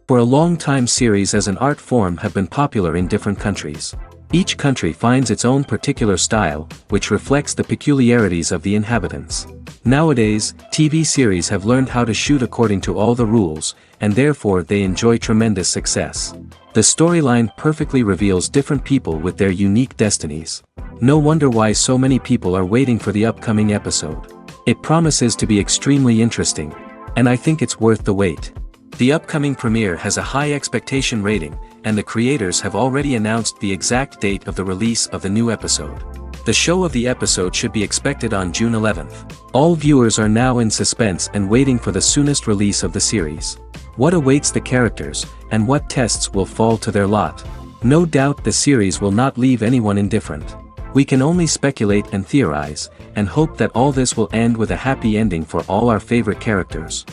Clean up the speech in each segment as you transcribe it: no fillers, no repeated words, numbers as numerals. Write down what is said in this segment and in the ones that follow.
For a long time, series as an art form have been popular in different countries. Each country finds its own particular style, which reflects the peculiarities of the inhabitants. Nowadays, TV series have learned how to shoot according to all the rules, and therefore they enjoy tremendous success. The storyline perfectly reveals different people with their unique destinies. No wonder why so many people are waiting for the upcoming episode. It promises to be extremely interesting, and I think it's worth the wait. The upcoming premiere has a high expectation rating, and the creators have already announced the exact date of the release of the new episode. The show of the episode should be expected on June 11th. All viewers are now in suspense and waiting for the soonest release of the series. What awaits the characters, and what tests will fall to their lot? No doubt the series will not leave anyone indifferent. We can only speculate and theorize, and hope that all this will end with a happy ending for all our favorite characters.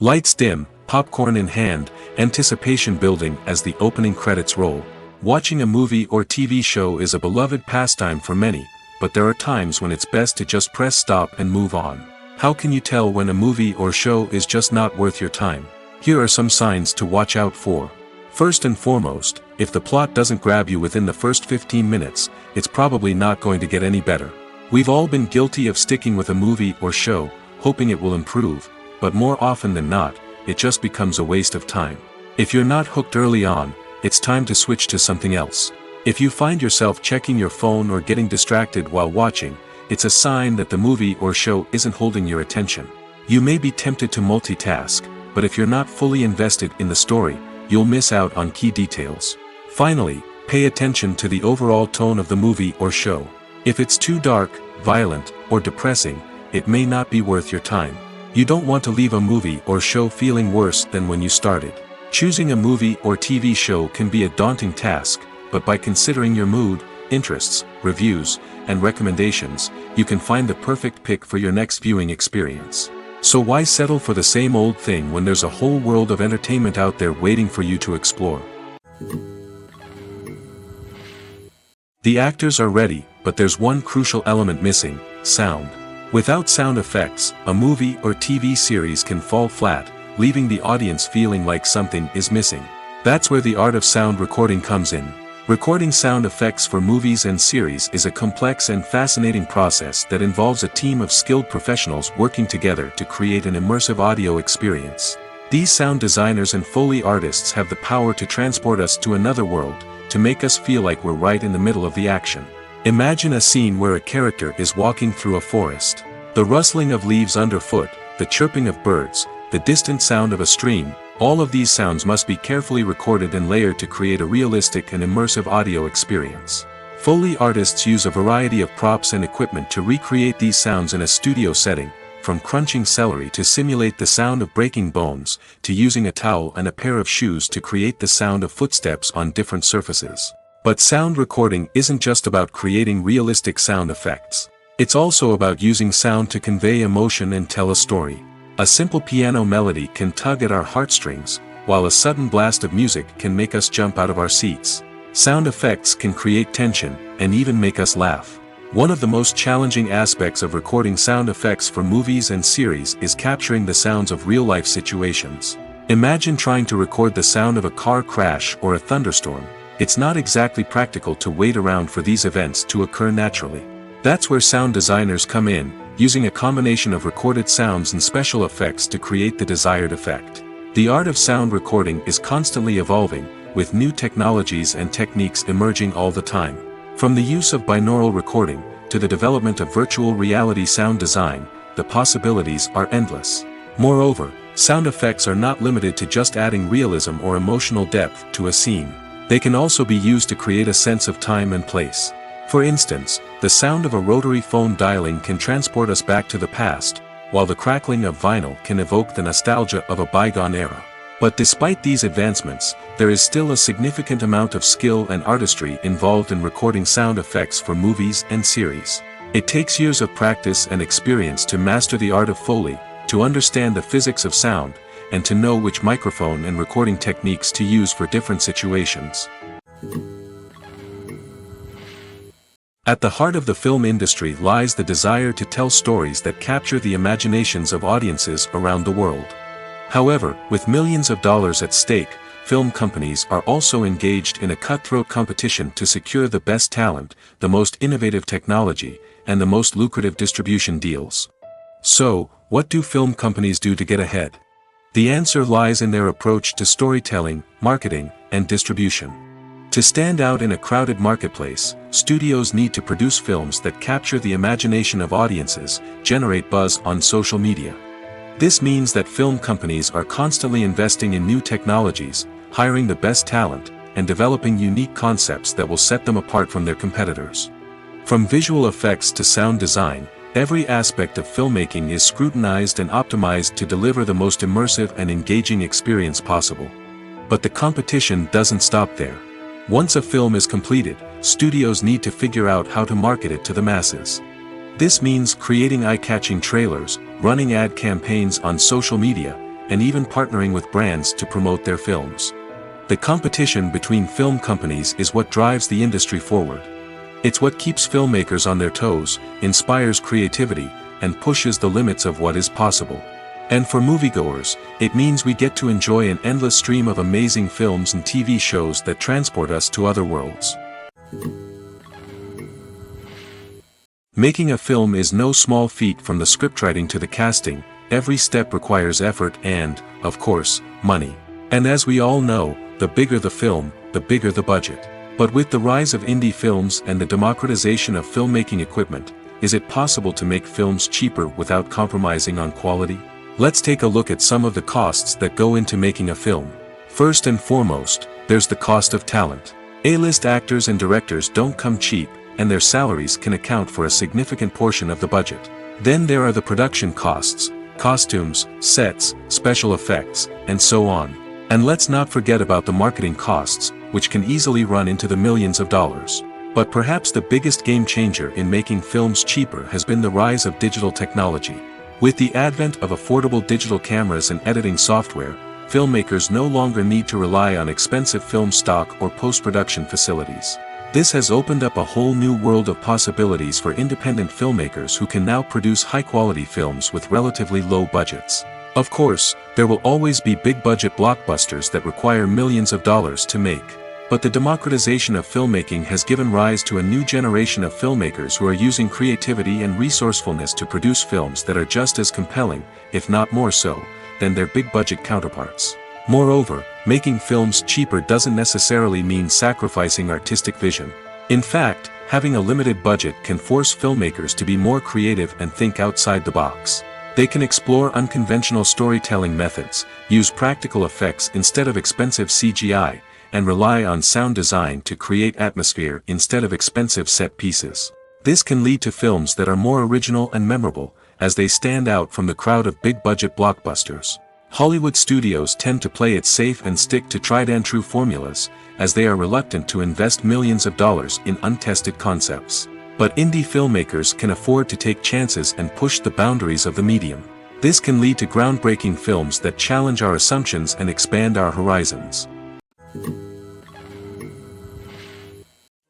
Lights dim, popcorn in hand, anticipation building as the opening credits roll. Watching a movie or TV show is a beloved pastime for many, but there are times when it's best to just press stop and move on. How can you tell when a movie or show is just not worth your time? Here are some signs to watch out for. First and foremost, if the plot doesn't grab you within the first 15 minutes, it's probably not going to get any better. We've all been guilty of sticking with a movie or show, hoping it will improve, but more often than not, it just becomes a waste of time. If you're not hooked early on, it's time to switch to something else. If you find yourself checking your phone or getting distracted while watching, it's a sign that the movie or show isn't holding your attention. You may be tempted to multitask, but if you're not fully invested in the story, you'll miss out on key details. Finally, pay attention to the overall tone of the movie or show. If it's too dark, violent, or depressing, it may not be worth your time. You don't want to leave a movie or show feeling worse than when you started. Choosing a movie or TV show can be a daunting task, but by considering your mood, interests, reviews, and recommendations, you can find the perfect pick for your next viewing experience. So why settle for the same old thing when there's a whole world of entertainment out there waiting for you to explore? The actors are ready, but there's one crucial element missing: sound. Without sound effects, a movie or TV series can fall flat, leaving the audience feeling like something is missing. That's where the art of sound recording comes in. Recording sound effects for movies and series is a complex and fascinating process that involves a team of skilled professionals working together to create an immersive audio experience. These sound designers and Foley artists have the power to transport us to another world, to make us feel like we're right in the middle of the action. Imagine a scene where a character is walking through a forest. The rustling of leaves underfoot, the chirping of birds, the distant sound of a stream, all of these sounds must be carefully recorded and layered to create a realistic and immersive audio experience. Foley artists use a variety of props and equipment to recreate these sounds in a studio setting, from crunching celery to simulate the sound of breaking bones, to using a towel and a pair of shoes to create the sound of footsteps on different surfaces. But sound recording isn't just about creating realistic sound effects. It's also about using sound to convey emotion and tell a story. A simple piano melody can tug at our heartstrings, while a sudden blast of music can make us jump out of our seats. Sound effects can create tension, and even make us laugh. One of the most challenging aspects of recording sound effects for movies and series is capturing the sounds of real-life situations. Imagine trying to record the sound of a car crash or a thunderstorm. It's not exactly practical to wait around for these events to occur naturally. That's where sound designers come in, using a combination of recorded sounds and special effects to create the desired effect. The art of sound recording is constantly evolving, with new technologies and techniques emerging all the time. From the use of binaural recording, to the development of virtual reality sound design, the possibilities are endless. Moreover, sound effects are not limited to just adding realism or emotional depth to a scene. They can also be used to create a sense of time and place. For instance, the sound of a rotary phone dialing can transport us back to the past, while the crackling of vinyl can evoke the nostalgia of a bygone era. But despite these advancements, there is still a significant amount of skill and artistry involved in recording sound effects for movies and series. It takes years of practice and experience to master the art of Foley, to understand the physics of sound, and to know which microphone and recording techniques to use for different situations. At the heart of the film industry lies the desire to tell stories that capture the imaginations of audiences around the world. However, with millions of dollars at stake, film companies are also engaged in a cutthroat competition to secure the best talent, the most innovative technology, and the most lucrative distribution deals. So, what do film companies do to get ahead? The answer lies in their approach to storytelling, marketing, and distribution. To stand out in a crowded marketplace, studios need to produce films that capture the imagination of audiences, generate buzz on social media. This means that film companies are constantly investing in new technologies, hiring the best talent, and developing unique concepts that will set them apart from their competitors. From visual effects to sound design, every aspect of filmmaking is scrutinized and optimized to deliver the most immersive and engaging experience possible. But the competition doesn't stop there. Once a film is completed, studios need to figure out how to market it to the masses. This means creating eye-catching trailers, running ad campaigns on social media, and even partnering with brands to promote their films. The competition between film companies is what drives the industry forward. It's what keeps filmmakers on their toes, inspires creativity, and pushes the limits of what is possible. And for moviegoers, it means we get to enjoy an endless stream of amazing films and TV shows that transport us to other worlds. Making a film is no small feat. From the scriptwriting to the casting, every step requires effort and, of course, money. And as we all know, the bigger the film, the bigger the budget. But with the rise of indie films and the democratization of filmmaking equipment, is it possible to make films cheaper without compromising on quality? Let's take a look at some of the costs that go into making a film. First and foremost, there's the cost of talent. A-list actors and directors don't come cheap, and their salaries can account for a significant portion of the budget. Then there are the production costs, costumes, sets, special effects, and so on. And let's not forget about the marketing costs, which can easily run into the millions of dollars. But perhaps the biggest game changer in making films cheaper has been the rise of digital technology. With the advent of affordable digital cameras and editing software, filmmakers no longer need to rely on expensive film stock or post-production facilities. This has opened up a whole new world of possibilities for independent filmmakers who can now produce high-quality films with relatively low budgets. Of course, there will always be big-budget blockbusters that require millions of dollars to make. But the democratization of filmmaking has given rise to a new generation of filmmakers who are using creativity and resourcefulness to produce films that are just as compelling, if not more so, than their big-budget counterparts. Moreover, making films cheaper doesn't necessarily mean sacrificing artistic vision. In fact, having a limited budget can force filmmakers to be more creative and think outside the box. They can explore unconventional storytelling methods, use practical effects instead of expensive CGI, and rely on sound design to create atmosphere instead of expensive set pieces. This can lead to films that are more original and memorable, as they stand out from the crowd of big-budget blockbusters. Hollywood studios tend to play it safe and stick to tried-and-true formulas, as they are reluctant to invest millions of dollars in untested concepts. But indie filmmakers can afford to take chances and push the boundaries of the medium. This can lead to groundbreaking films that challenge our assumptions and expand our horizons.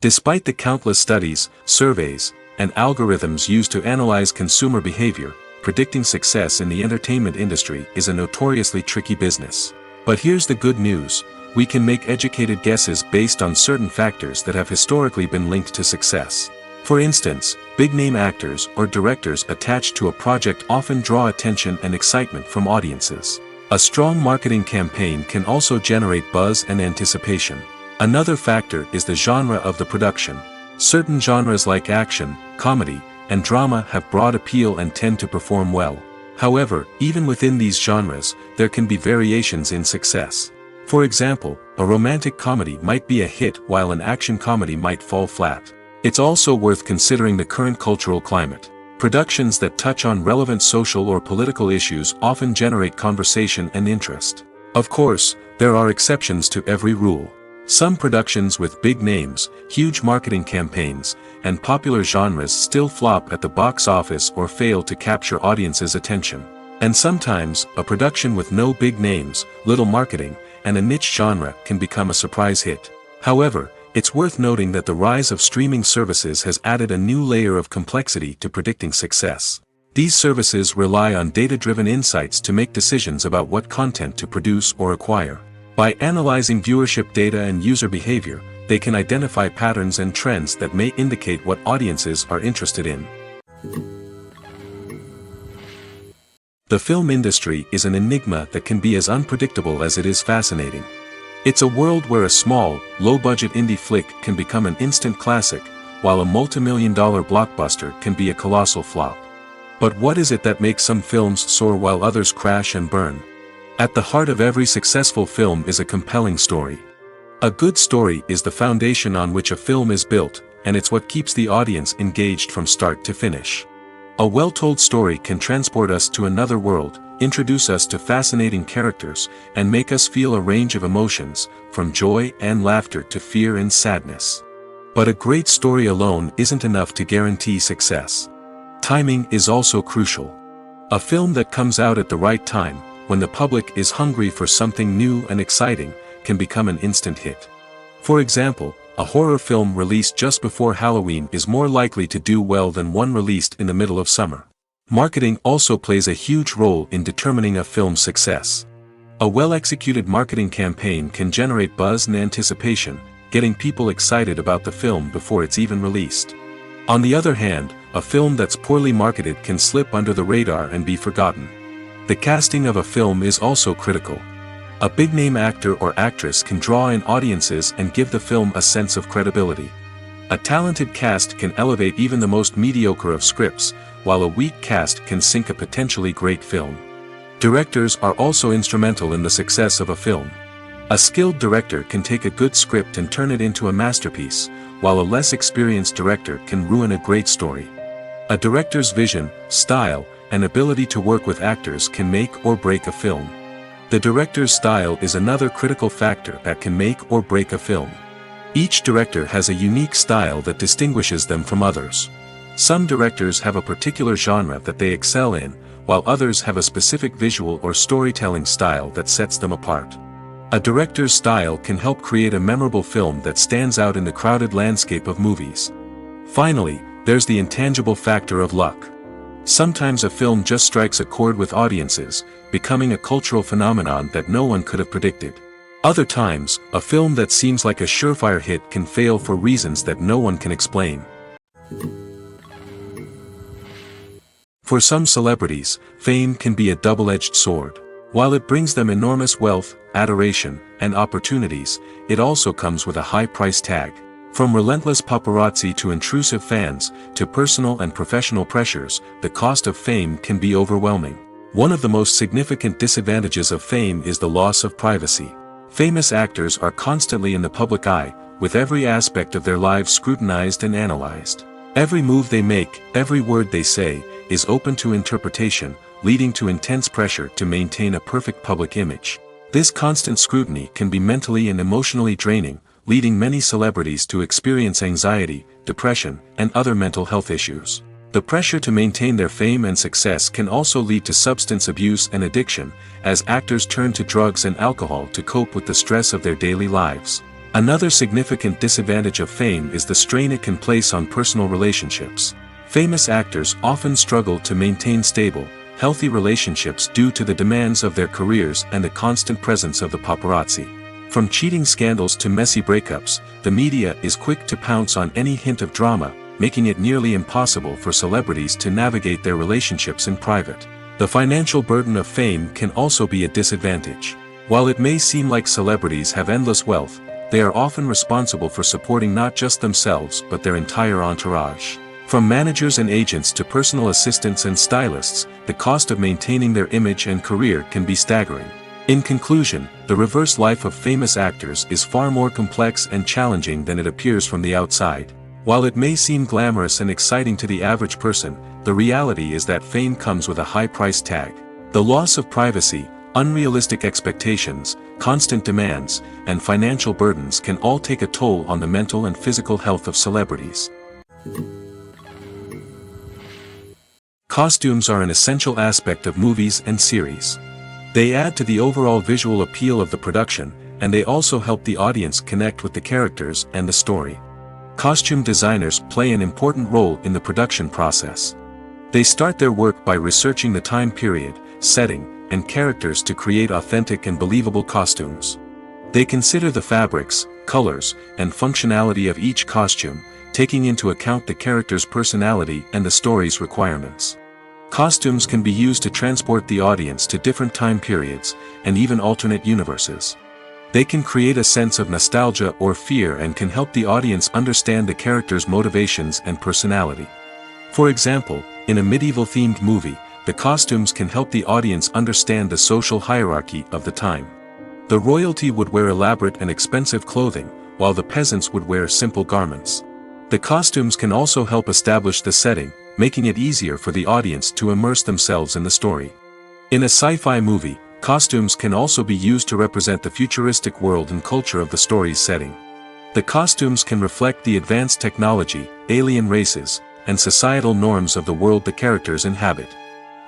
Despite the countless studies, surveys, and algorithms used to analyze consumer behavior, predicting success in the entertainment industry is a notoriously tricky business. But here's the good news: we can make educated guesses based on certain factors that have historically been linked to success. For instance, big-name actors or directors attached to a project often draw attention and excitement from audiences. A strong marketing campaign can also generate buzz and anticipation. Another factor is the genre of the production. Certain genres like action, comedy, and drama have broad appeal and tend to perform well. However, even within these genres, there can be variations in success. For example, a romantic comedy might be a hit while an action comedy might fall flat. It's also worth considering the current cultural climate. Productions that touch on relevant social or political issues often generate conversation and interest. Of course, there are exceptions to every rule. Some productions with big names, huge marketing campaigns, and popular genres still flop at the box office or fail to capture audiences' attention. And sometimes, a production with no big names, little marketing, and a niche genre can become a surprise hit. However, It's worth noting that the rise of streaming services has added a new layer of complexity to predicting success. These services rely on data-driven insights to make decisions about what content to produce or acquire. By analyzing viewership data and user behavior, they can identify patterns and trends that may indicate what audiences are interested in. The film industry is an enigma that can be as unpredictable as it is fascinating. It's a world where a small, low-budget indie flick can become an instant classic, while a multi-million-dollar blockbuster can be a colossal flop. But what is it that makes some films soar while others crash and burn? At the heart of every successful film is a compelling story. A good story is the foundation on which a film is built, and it's what keeps the audience engaged from start to finish. A well-told story can transport us to another world, introduce us to fascinating characters, and make us feel a range of emotions, from joy and laughter to fear and sadness. But a great story alone isn't enough to guarantee success. Timing is also crucial. A film that comes out at the right time, when the public is hungry for something new and exciting, can become an instant hit. For example, a horror film released just before Halloween is more likely to do well than one released in the middle of summer. Marketing also plays a huge role in determining a film's success. A well-executed marketing campaign can generate buzz and anticipation, getting people excited about the film before it's even released. On the other hand, a film that's poorly marketed can slip under the radar and be forgotten. The casting of a film is also critical. A big-name actor or actress can draw in audiences and give the film a sense of credibility. A talented cast can elevate even the most mediocre of scripts, while a weak cast can sink a potentially great film. Directors are also instrumental in the success of a film. A skilled director can take a good script and turn it into a masterpiece, while a less experienced director can ruin a great story. A director's vision, style, and ability to work with actors can make or break a film. The director's style is another critical factor that can make or break a film. Each director has a unique style that distinguishes them from others. Some directors have a particular genre that they excel in, while others have a specific visual or storytelling style that sets them apart. A director's style can help create a memorable film that stands out in the crowded landscape of movies. Finally, there's the intangible factor of luck. Sometimes a film just strikes a chord with audiences, becoming a cultural phenomenon that no one could have predicted. Other times, a film that seems like a surefire hit can fail for reasons that no one can explain. For some celebrities, fame can be a double-edged sword. While it brings them enormous wealth, adoration, and opportunities, it also comes with a high price tag. From relentless paparazzi to intrusive fans, to personal and professional pressures, the cost of fame can be overwhelming. One of the most significant disadvantages of fame is the loss of privacy. Famous actors are constantly in the public eye, with every aspect of their lives scrutinized and analyzed. Every move they make, every word they say, is open to interpretation, leading to intense pressure to maintain a perfect public image. This constant scrutiny can be mentally and emotionally draining, leading many celebrities to experience anxiety, depression, and other mental health issues. The pressure to maintain their fame and success can also lead to substance abuse and addiction, as actors turn to drugs and alcohol to cope with the stress of their daily lives. Another significant disadvantage of fame is the strain it can place on personal relationships. Famous actors often struggle to maintain stable, healthy relationships due to the demands of their careers and the constant presence of the paparazzi. From cheating scandals to messy breakups, the media is quick to pounce on any hint of drama, making it nearly impossible for celebrities to navigate their relationships in private. The financial burden of fame can also be a disadvantage. While it may seem like celebrities have endless wealth, they are often responsible for supporting not just themselves but their entire entourage. From managers and agents to personal assistants and stylists, the cost of maintaining their image and career can be staggering. In conclusion, the reverse life of famous actors is far more complex and challenging than it appears from the outside. While it may seem glamorous and exciting to the average person, the reality is that fame comes with a high price tag. The loss of privacy, unrealistic expectations, constant demands, and financial burdens can all take a toll on the mental and physical health of celebrities. Costumes are an essential aspect of movies and series. They add to the overall visual appeal of the production, and they also help the audience connect with the characters and the story. Costume designers play an important role in the production process. They start their work by researching the time period, setting, and characters to create authentic and believable costumes. They consider the fabrics, colors, and functionality of each costume, taking into account the character's personality and the story's requirements. Costumes can be used to transport the audience to different time periods, and even alternate universes. They can create a sense of nostalgia or fear and can help the audience understand the character's motivations and personality. For example, in a medieval-themed movie, the costumes can help the audience understand the social hierarchy of the time. The royalty would wear elaborate and expensive clothing, while the peasants would wear simple garments. The costumes can also help establish the setting, making it easier for the audience to immerse themselves in the story. In a sci-fi movie, costumes can also be used to represent the futuristic world and culture of the story's setting. The costumes can reflect the advanced technology, alien races, and societal norms of the world the characters inhabit.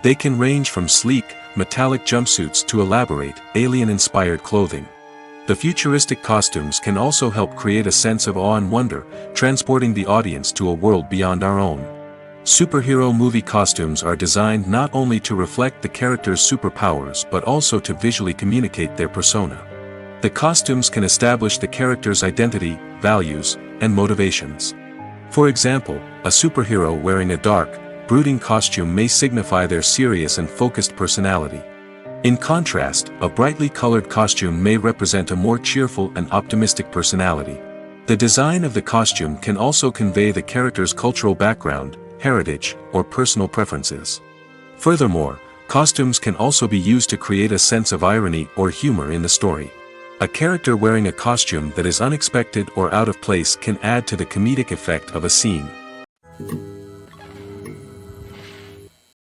They can range from sleek, metallic jumpsuits to elaborate, alien-inspired clothing. The futuristic costumes can also help create a sense of awe and wonder, transporting the audience to a world beyond our own. Superhero movie costumes are designed not only to reflect the character's superpowers but also to visually communicate their persona. The costumes can establish the character's identity, values, and motivations. For example, a superhero wearing a dark, brooding costume may signify their serious and focused personality. In contrast, a brightly colored costume may represent a more cheerful and optimistic personality. The design of the costume can also convey the character's cultural background, heritage, or personal preferences. Furthermore, costumes can also be used to create a sense of irony or humor in the story. A character wearing a costume that is unexpected or out of place can add to the comedic effect of a scene.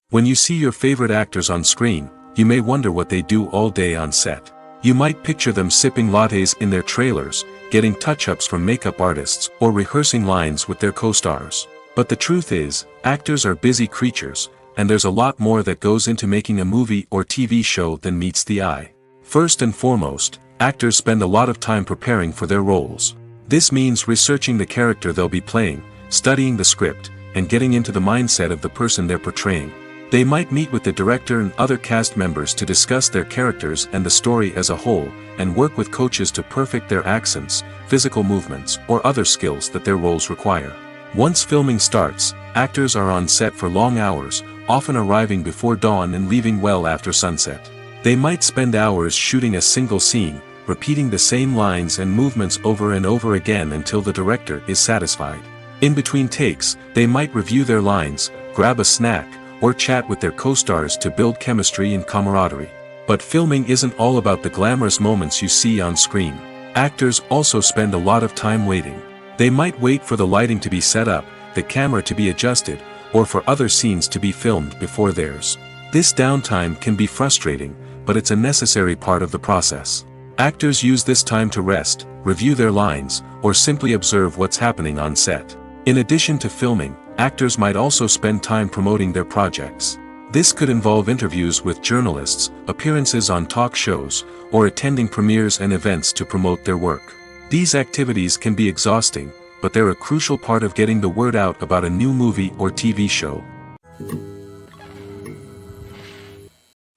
When you see your favorite actors on screen, you may wonder what they do all day on set. You might picture them sipping lattes in their trailers, getting touch-ups from makeup artists, or rehearsing lines with their co-stars. But the truth is, actors are busy creatures, and there's a lot more that goes into making a movie or TV show than meets the eye. First and foremost, actors spend a lot of time preparing for their roles. This means researching the character they'll be playing, studying the script, and getting into the mindset of the person they're portraying. They might meet with the director and other cast members to discuss their characters and the story as a whole, and work with coaches to perfect their accents, physical movements, or other skills that their roles require. Once filming starts, actors are on set for long hours, often arriving before dawn and leaving well after sunset. They might spend hours shooting a single scene, repeating the same lines and movements over and over again until the director is satisfied. In between takes, they might review their lines, grab a snack, or chat with their co-stars to build chemistry and camaraderie. But filming isn't all about the glamorous moments you see on screen. Actors also spend a lot of time waiting. They might wait for the lighting to be set up, the camera to be adjusted, or for other scenes to be filmed before theirs. This downtime can be frustrating, but it's a necessary part of the process. Actors use this time to rest, review their lines, or simply observe what's happening on set. In addition to filming, actors might also spend time promoting their projects. This could involve interviews with journalists, appearances on talk shows, or attending premieres and events to promote their work. These activities can be exhausting, but they're a crucial part of getting the word out about a new movie or TV show.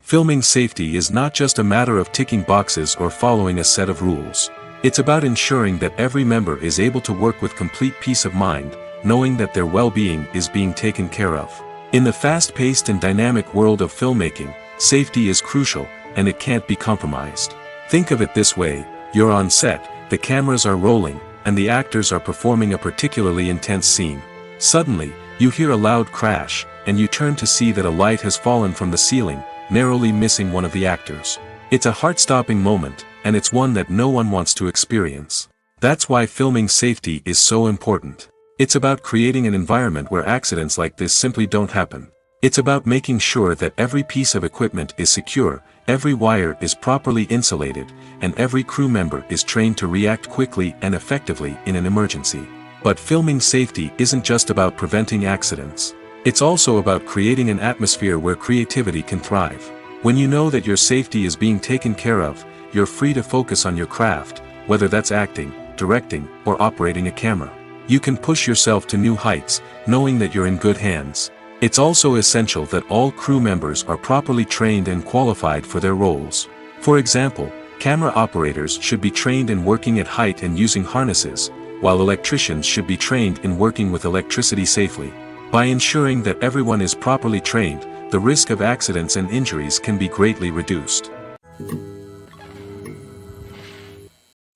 Filming safety is not just a matter of ticking boxes or following a set of rules. It's about ensuring that every member is able to work with complete peace of mind, knowing that their well-being is being taken care of. In the fast-paced and dynamic world of filmmaking, safety is crucial, and it can't be compromised. Think of it this way: you're on set, the cameras are rolling, and the actors are performing a particularly intense scene. Suddenly, you hear a loud crash, and you turn to see that a light has fallen from the ceiling, narrowly missing one of the actors. It's a heart-stopping moment, and it's one that no one wants to experience. That's why filming safety is so important. It's about creating an environment where accidents like this simply don't happen. It's about making sure that every piece of equipment is secure, every wire is properly insulated, and every crew member is trained to react quickly and effectively in an emergency. But filming safety isn't just about preventing accidents. It's also about creating an atmosphere where creativity can thrive. When you know that your safety is being taken care of, you're free to focus on your craft, whether that's acting, directing, or operating a camera. You can push yourself to new heights, knowing that you're in good hands. It's also essential that all crew members are properly trained and qualified for their roles. For example, camera operators should be trained in working at height and using harnesses, while electricians should be trained in working with electricity safely. By ensuring that everyone is properly trained, the risk of accidents and injuries can be greatly reduced.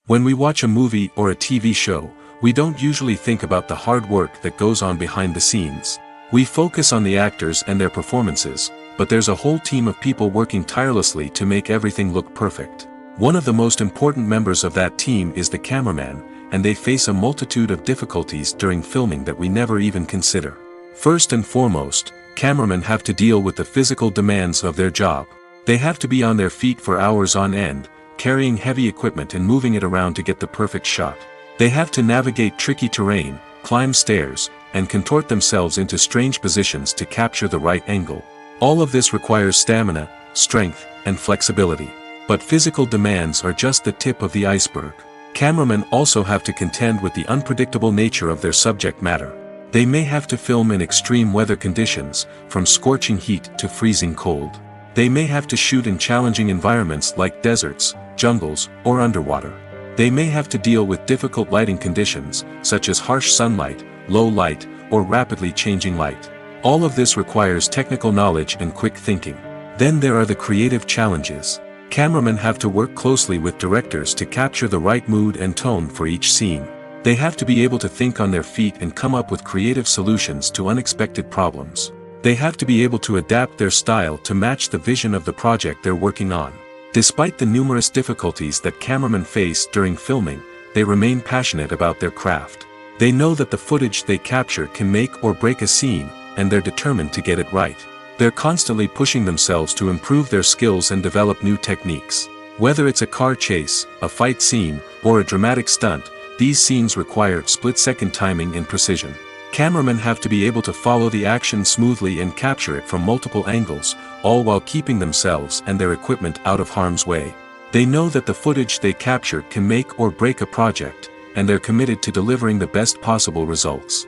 When we watch a movie or a TV show, we don't usually think about the hard work that goes on behind the scenes. We focus on the actors and their performances, but there's a whole team of people working tirelessly to make everything look perfect. One of the most important members of that team is the cameraman, and they face a multitude of difficulties during filming that we never even consider. First and foremost, cameramen have to deal with the physical demands of their job. They have to be on their feet for hours on end, carrying heavy equipment and moving it around to get the perfect shot. They have to navigate tricky terrain, climb stairs, and contort themselves into strange positions to capture the right angle. All of this requires stamina, strength, and flexibility. But physical demands are just the tip of the iceberg. Cameramen also have to contend with the unpredictable nature of their subject matter. They may have to film in extreme weather conditions, from scorching heat to freezing cold. They may have to shoot in challenging environments like deserts, jungles, or underwater. They may have to deal with difficult lighting conditions, such as harsh sunlight, low light, or rapidly changing light. All of this requires technical knowledge and quick thinking. Then there are the creative challenges. Cameramen have to work closely with directors to capture the right mood and tone for each scene. They have to be able to think on their feet and come up with creative solutions to unexpected problems. They have to be able to adapt their style to match the vision of the project they're working on. Despite the numerous difficulties that cameramen face during filming, they remain passionate about their craft. They know that the footage they capture can make or break a scene, and they're determined to get it right. They're constantly pushing themselves to improve their skills and develop new techniques. Whether it's a car chase, a fight scene, or a dramatic stunt, these scenes require split-second timing and precision. Cameramen have to be able to follow the action smoothly and capture it from multiple angles, all while keeping themselves and their equipment out of harm's way. They know that the footage they capture can make or break a project, and they're committed to delivering the best possible results.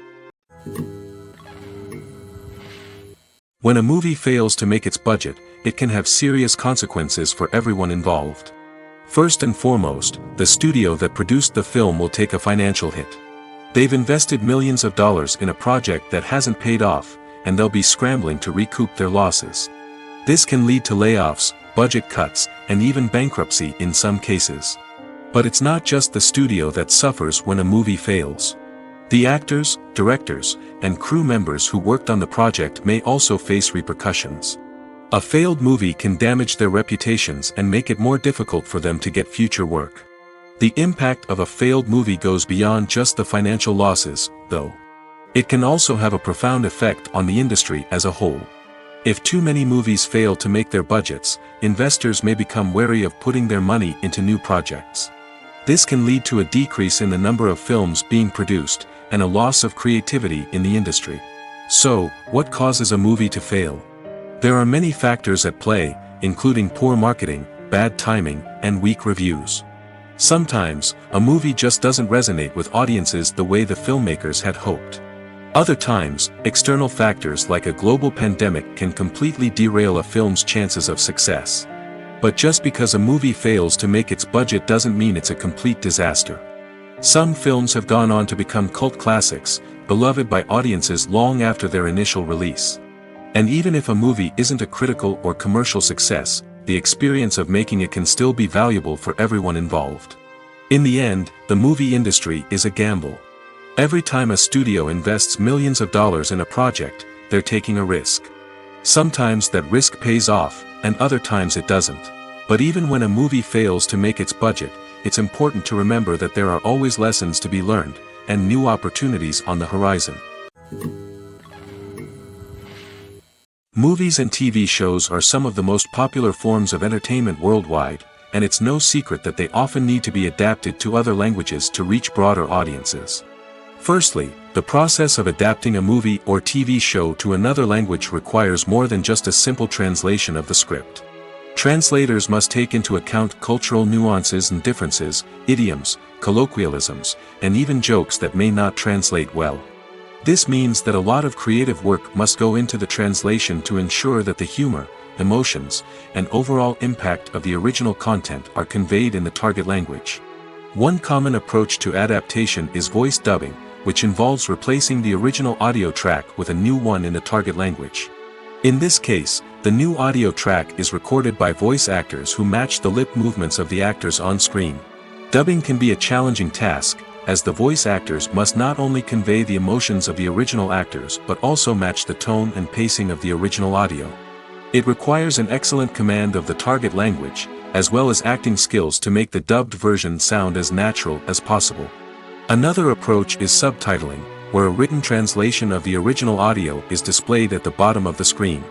When a movie fails to make its budget, it can have serious consequences for everyone involved. First and foremost, the studio that produced the film will take a financial hit. They've invested millions of dollars in a project that hasn't paid off, and they'll be scrambling to recoup their losses. This can lead to layoffs, budget cuts, and even bankruptcy in some cases. But it's not just the studio that suffers when a movie fails. The actors, directors, and crew members who worked on the project may also face repercussions. A failed movie can damage their reputations and make it more difficult for them to get future work. The impact of a failed movie goes beyond just the financial losses, though. It can also have a profound effect on the industry as a whole. If too many movies fail to make their budgets, investors may become wary of putting their money into new projects. This can lead to a decrease in the number of films being produced, and a loss of creativity in the industry. So, what causes a movie to fail? There are many factors at play, including poor marketing, bad timing, and weak reviews. Sometimes, a movie just doesn't resonate with audiences the way the filmmakers had hoped. Other times, external factors like a global pandemic can completely derail a film's chances of success. But just because a movie fails to make its budget doesn't mean it's a complete disaster. Some films have gone on to become cult classics, beloved by audiences long after their initial release. And even if a movie isn't a critical or commercial success, the experience of making it can still be valuable for everyone involved. In the end, the movie industry is a gamble. Every time a studio invests millions of dollars in a project, they're taking a risk. Sometimes that risk pays off, and other times it doesn't. But even when a movie fails to make its budget, it's important to remember that there are always lessons to be learned, and new opportunities on the horizon. Movies and TV shows are some of the most popular forms of entertainment worldwide, and it's no secret that they often need to be adapted to other languages to reach broader audiences. Firstly, the process of adapting a movie or TV show to another language requires more than just a simple translation of the script. Translators must take into account cultural nuances and differences, idioms, colloquialisms, and even jokes that may not translate well. This means that a lot of creative work must go into the translation to ensure that the humor, emotions, and overall impact of the original content are conveyed in the target language. One common approach to adaptation is voice dubbing, which involves replacing the original audio track with a new one in the target language. In this case, the new audio track is recorded by voice actors who match the lip movements of the actors on screen. Dubbing can be a challenging task, as the voice actors must not only convey the emotions of the original actors but also match the tone and pacing of the original audio. It requires an excellent command of the target language, as well as acting skills to make the dubbed version sound as natural as possible. Another approach is subtitling, where a written translation of the original audio is displayed at the bottom of the screen.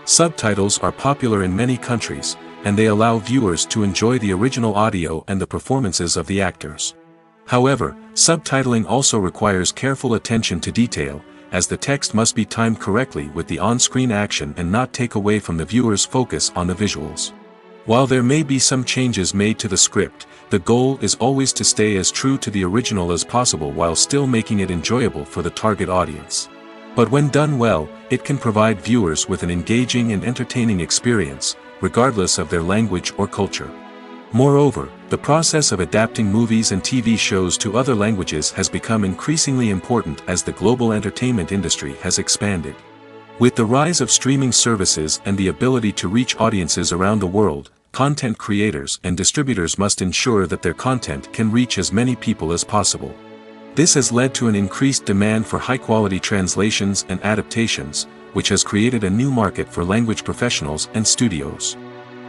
Subtitles are popular in many countries, and they allow viewers to enjoy the original audio and the performances of the actors. However, subtitling also requires careful attention to detail, as the text must be timed correctly with the on-screen action and not take away from the viewer's focus on the visuals. While there may be some changes made to the script, the goal is always to stay as true to the original as possible while still making it enjoyable for the target audience. But when done well, it can provide viewers with an engaging and entertaining experience, regardless of their language or culture. Moreover, the process of adapting movies and TV shows to other languages has become increasingly important as the global entertainment industry has expanded. With the rise of streaming services and the ability to reach audiences around the world, content creators and distributors must ensure that their content can reach as many people as possible. This has led to an increased demand for high-quality translations and adaptations, which has created a new market for language professionals and studios.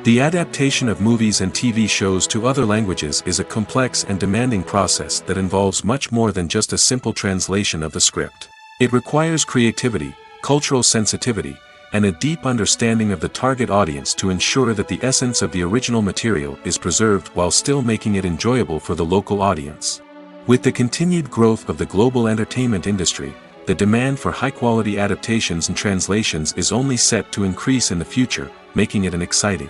The adaptation of movies and TV shows to other languages is a complex and demanding process that involves much more than just a simple translation of the script. It requires creativity, cultural sensitivity, and a deep understanding of the target audience to ensure that the essence of the original material is preserved while still making it enjoyable for the local audience. With the continued growth of the global entertainment industry, the demand for high-quality adaptations and translations is only set to increase in the future, making it exciting.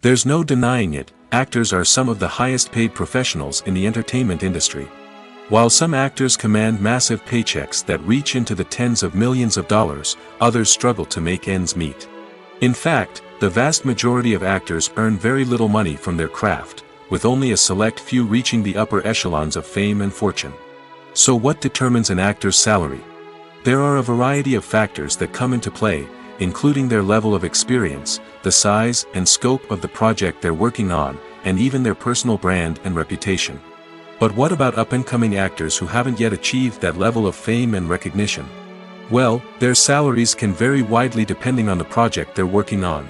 There's no denying it, actors are some of the highest-paid professionals in the entertainment industry. While some actors command massive paychecks that reach into the tens of millions of dollars, others struggle to make ends meet. In fact, the vast majority of actors earn very little money from their craft, with only a select few reaching the upper echelons of fame and fortune. So what determines an actor's salary? There are a variety of factors that come into play, including their level of experience, the size and scope of the project they're working on, and even their personal brand and reputation. But what about up-and-coming actors who haven't yet achieved that level of fame and recognition? Well, their salaries can vary widely depending on the project they're working on.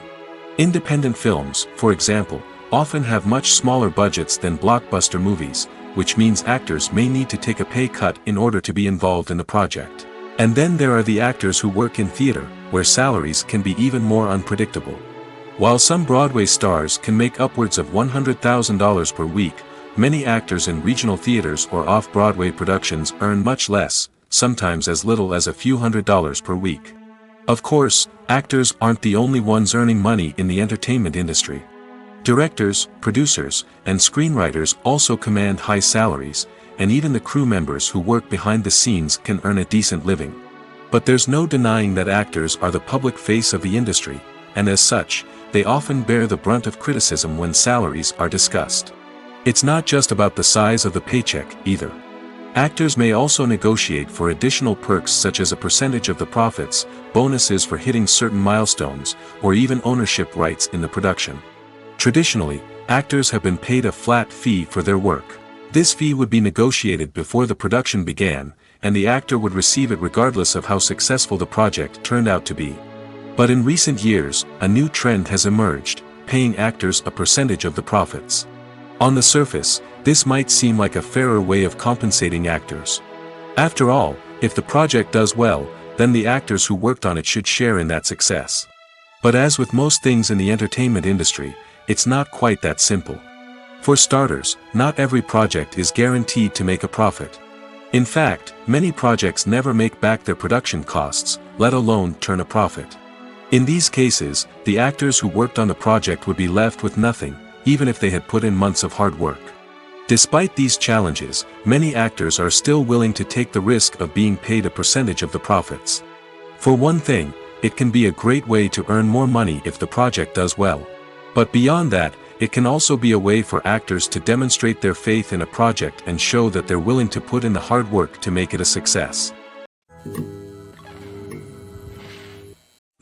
Independent films, for example, often have much smaller budgets than blockbuster movies, which means actors may need to take a pay cut in order to be involved in the project. And then there are the actors who work in theater, where salaries can be even more unpredictable. While some Broadway stars can make upwards of $100,000 per week, many actors in regional theaters or off-Broadway productions earn much less, sometimes as little as a few $100s per week. Of course, actors aren't the only ones earning money in the entertainment industry. Directors, producers, and screenwriters also command high salaries, and even the crew members who work behind the scenes can earn a decent living. But there's no denying that actors are the public face of the industry, and as such, they often bear the brunt of criticism when salaries are discussed. It's not just about the size of the paycheck, either. Actors may also negotiate for additional perks such as a percentage of the profits, bonuses for hitting certain milestones, or even ownership rights in the production. Traditionally, actors have been paid a flat fee for their work. This fee would be negotiated before the production began, and the actor would receive it regardless of how successful the project turned out to be. But in recent years, a new trend has emerged, paying actors a percentage of the profits. On the surface, this might seem like a fairer way of compensating actors. After all, if the project does well, then the actors who worked on it should share in that success. But as with most things in the entertainment industry, it's not quite that simple. For starters, not every project is guaranteed to make a profit. In fact, many projects never make back their production costs, let alone turn a profit. In these cases, the actors who worked on the project would be left with nothing, even if they had put in months of hard work. Despite these challenges, many actors are still willing to take the risk of being paid a percentage of the profits. For one thing, it can be a great way to earn more money if the project does well. But beyond that, it can also be a way for actors to demonstrate their faith in a project and show that they're willing to put in the hard work to make it a success.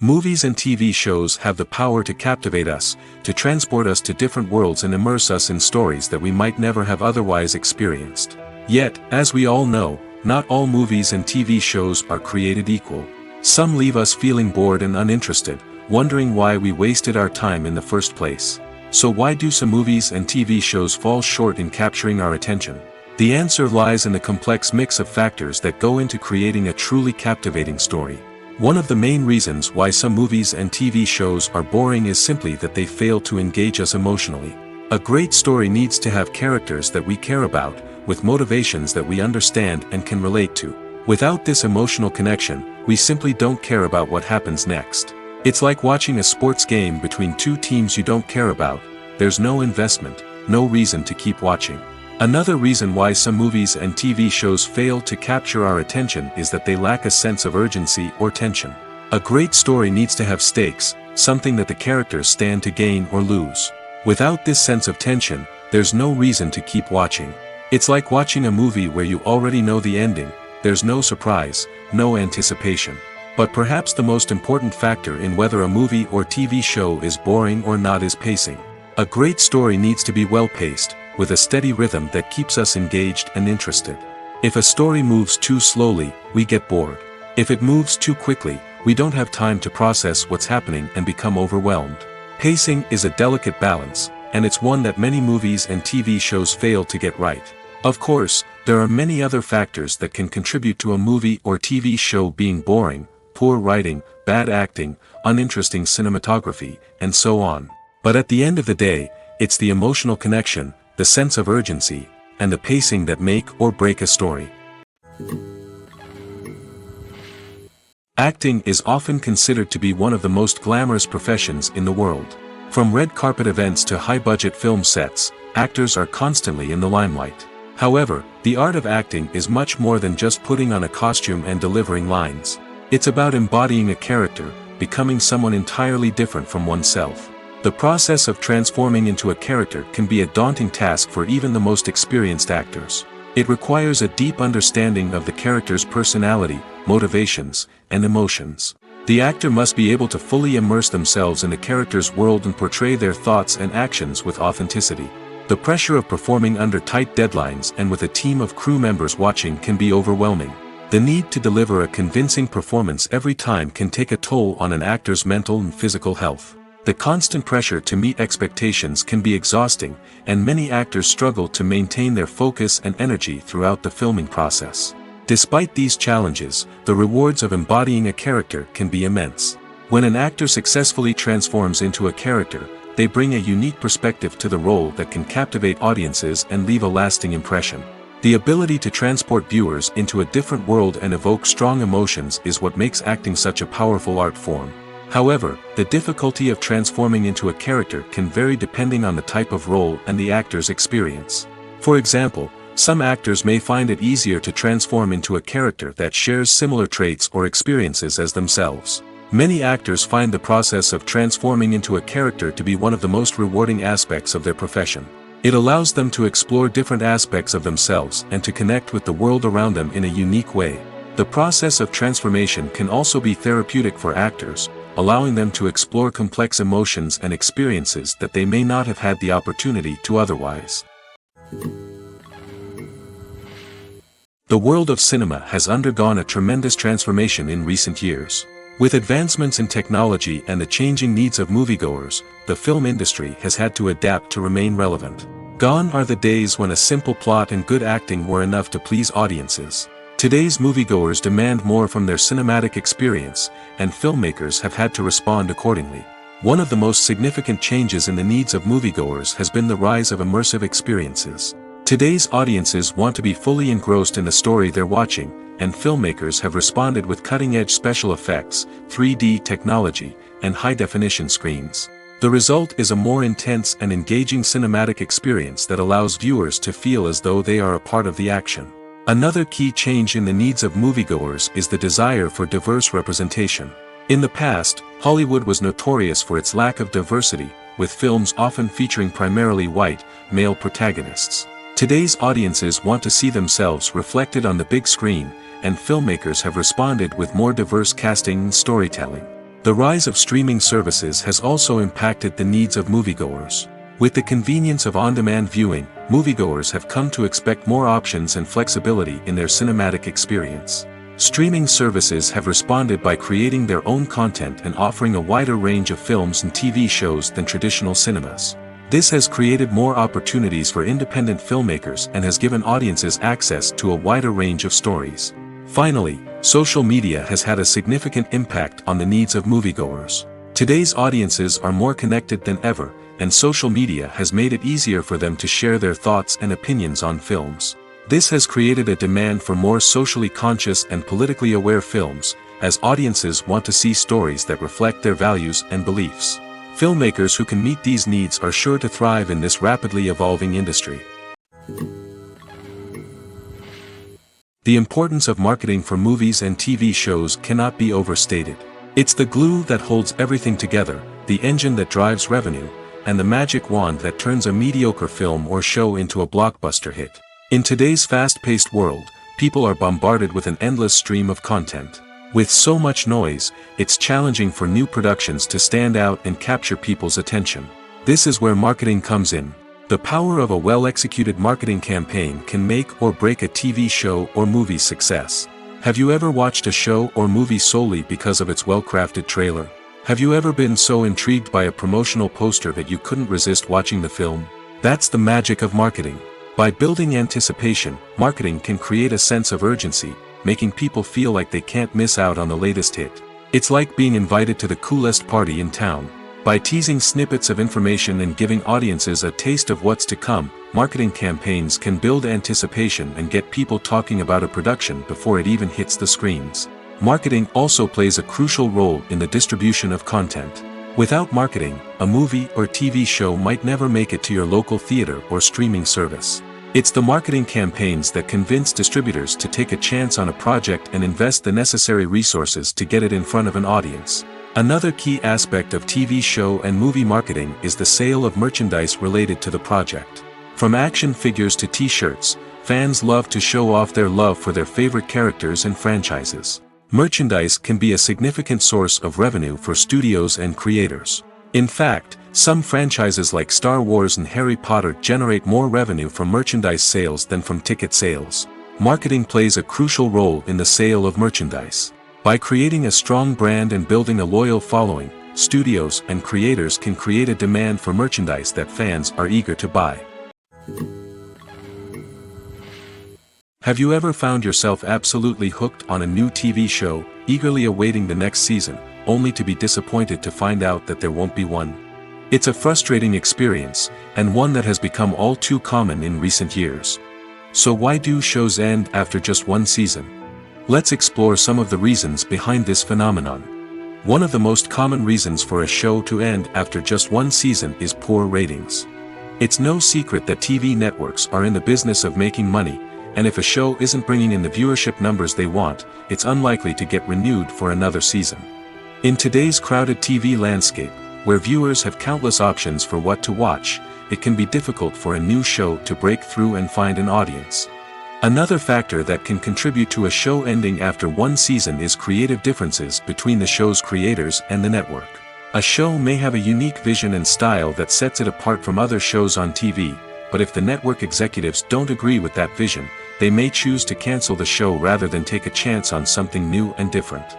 Movies and TV shows have the power to captivate us, to transport us to different worlds and immerse us in stories that we might never have otherwise experienced. Yet, as we all know, not all movies and TV shows are created equal. Some leave us feeling bored and uninterested, wondering why we wasted our time in the first place. So why do some movies and TV shows fall short in capturing our attention? The answer lies in the complex mix of factors that go into creating a truly captivating story. One of the main reasons why some movies and TV shows are boring is simply that they fail to engage us emotionally. A great story needs to have characters that we care about, with motivations that we understand and can relate to. Without this emotional connection, we simply don't care about what happens next. It's like watching a sports game between two teams you don't care about. There's no investment, no reason to keep watching. Another reason why some movies and TV shows fail to capture our attention is that they lack a sense of urgency or tension. A great story needs to have stakes, something that the characters stand to gain or lose. Without this sense of tension, there's no reason to keep watching. It's like watching a movie where you already know the ending. There's no surprise, no anticipation. But perhaps the most important factor in whether a movie or TV show is boring or not is pacing. A great story needs to be well-paced, with a steady rhythm that keeps us engaged and interested. If a story moves too slowly, we get bored. If it moves too quickly, we don't have time to process what's happening and become overwhelmed. Pacing is a delicate balance, and it's one that many movies and TV shows fail to get right. Of course, there are many other factors that can contribute to a movie or TV show being boring: poor writing, bad acting, uninteresting cinematography, and so on. But at the end of the day, it's the emotional connection, the sense of urgency, and the pacing that make or break a story. Acting is often considered to be one of the most glamorous professions in the world. From red carpet events to high-budget film sets, actors are constantly in the limelight. However, the art of acting is much more than just putting on a costume and delivering lines. It's about embodying a character, becoming someone entirely different from oneself. The process of transforming into a character can be a daunting task for even the most experienced actors. It requires a deep understanding of the character's personality, motivations, and emotions. The actor must be able to fully immerse themselves in the character's world and portray their thoughts and actions with authenticity. The pressure of performing under tight deadlines and with a team of crew members watching can be overwhelming. The need to deliver a convincing performance every time can take a toll on an actor's mental and physical health. The constant pressure to meet expectations can be exhausting, and many actors struggle to maintain their focus and energy throughout the filming process. Despite these challenges, the rewards of embodying a character can be immense. When an actor successfully transforms into a character, they bring a unique perspective to the role that can captivate audiences and leave a lasting impression. The ability to transport viewers into a different world and evoke strong emotions is what makes acting such a powerful art form. However, the difficulty of transforming into a character can vary depending on the type of role and the actor's experience. For example, some actors may find it easier to transform into a character that shares similar traits or experiences as themselves. Many actors find the process of transforming into a character to be one of the most rewarding aspects of their profession. It allows them to explore different aspects of themselves and to connect with the world around them in a unique way. The process of transformation can also be therapeutic for actors, allowing them to explore complex emotions and experiences that they may not have had the opportunity to otherwise. The world of cinema has undergone a tremendous transformation in recent years. With advancements in technology and the changing needs of moviegoers, the film industry has had to adapt to remain relevant. Gone are the days when a simple plot and good acting were enough to please audiences. Today's moviegoers demand more from their cinematic experience, and filmmakers have had to respond accordingly. One of the most significant changes in the needs of moviegoers has been the rise of immersive experiences. Today's audiences want to be fully engrossed in the story they're watching, and filmmakers have responded with cutting-edge special effects, 3D technology, and high-definition screens. The result is a more intense and engaging cinematic experience that allows viewers to feel as though they are a part of the action. Another key change in the needs of moviegoers is the desire for diverse representation. In the past, Hollywood was notorious for its lack of diversity, with films often featuring primarily white, male protagonists. Today's audiences want to see themselves reflected on the big screen, and filmmakers have responded with more diverse casting and storytelling. The rise of streaming services has also impacted the needs of moviegoers. With the convenience of on-demand viewing, moviegoers have come to expect more options and flexibility in their cinematic experience. Streaming services have responded by creating their own content and offering a wider range of films and TV shows than traditional cinemas. This has created more opportunities for independent filmmakers and has given audiences access to a wider range of stories. Finally, social media has had a significant impact on the needs of moviegoers. Today's audiences are more connected than ever, and social media has made it easier for them to share their thoughts and opinions on films. This has created a demand for more socially conscious and politically aware films, as audiences want to see stories that reflect their values and beliefs. Filmmakers who can meet these needs are sure to thrive in this rapidly evolving industry. The importance of marketing for movies and TV shows cannot be overstated. It's the glue that holds everything together, the engine that drives revenue, and the magic wand that turns a mediocre film or show into a blockbuster hit. In today's fast-paced world, people are bombarded with an endless stream of content. With so much noise, it's challenging for new productions to stand out and capture people's attention. This is where marketing comes in. The power of a well-executed marketing campaign can make or break a TV show or movie's success. Have you ever watched a show or movie solely because of its well-crafted trailer? Have you ever been so intrigued by a promotional poster that you couldn't resist watching the film? That's the magic of marketing. By building anticipation, marketing can create a sense of urgency, making people feel like they can't miss out on the latest hit. It's like being invited to the coolest party in town. By teasing snippets of information and giving audiences a taste of what's to come, marketing campaigns can build anticipation and get people talking about a production before it even hits the screens. Marketing also plays a crucial role in the distribution of content. Without marketing, a movie or TV show might never make it to your local theater or streaming service. It's the marketing campaigns that convince distributors to take a chance on a project and invest the necessary resources to get it in front of an audience. Another key aspect of TV show and movie marketing is the sale of merchandise related to the project. From action figures to t-shirts, fans love to show off their love for their favorite characters and franchises. Merchandise can be a significant source of revenue for studios and creators. In fact, some franchises like Star Wars and Harry Potter generate more revenue from merchandise sales than from ticket sales. Marketing plays a crucial role in the sale of merchandise. By creating a strong brand and building a loyal following, studios and creators can create a demand for merchandise that fans are eager to buy. Have you ever found yourself absolutely hooked on a new TV show, eagerly awaiting the next season, only to be disappointed to find out that there won't be one? It's a frustrating experience, and one that has become all too common in recent years. So why do shows end after just one season? Let's explore some of the reasons behind this phenomenon. One of the most common reasons for a show to end after just one season is poor ratings. It's no secret that TV networks are in the business of making money, and if a show isn't bringing in the viewership numbers they want, it's unlikely to get renewed for another season. In today's crowded TV landscape, where viewers have countless options for what to watch, it can be difficult for a new show to break through and find an audience. Another factor that can contribute to a show ending after one season is creative differences between the show's creators and the network. A show may have a unique vision and style that sets it apart from other shows on TV, but if the network executives don't agree with that vision, they may choose to cancel the show rather than take a chance on something new and different.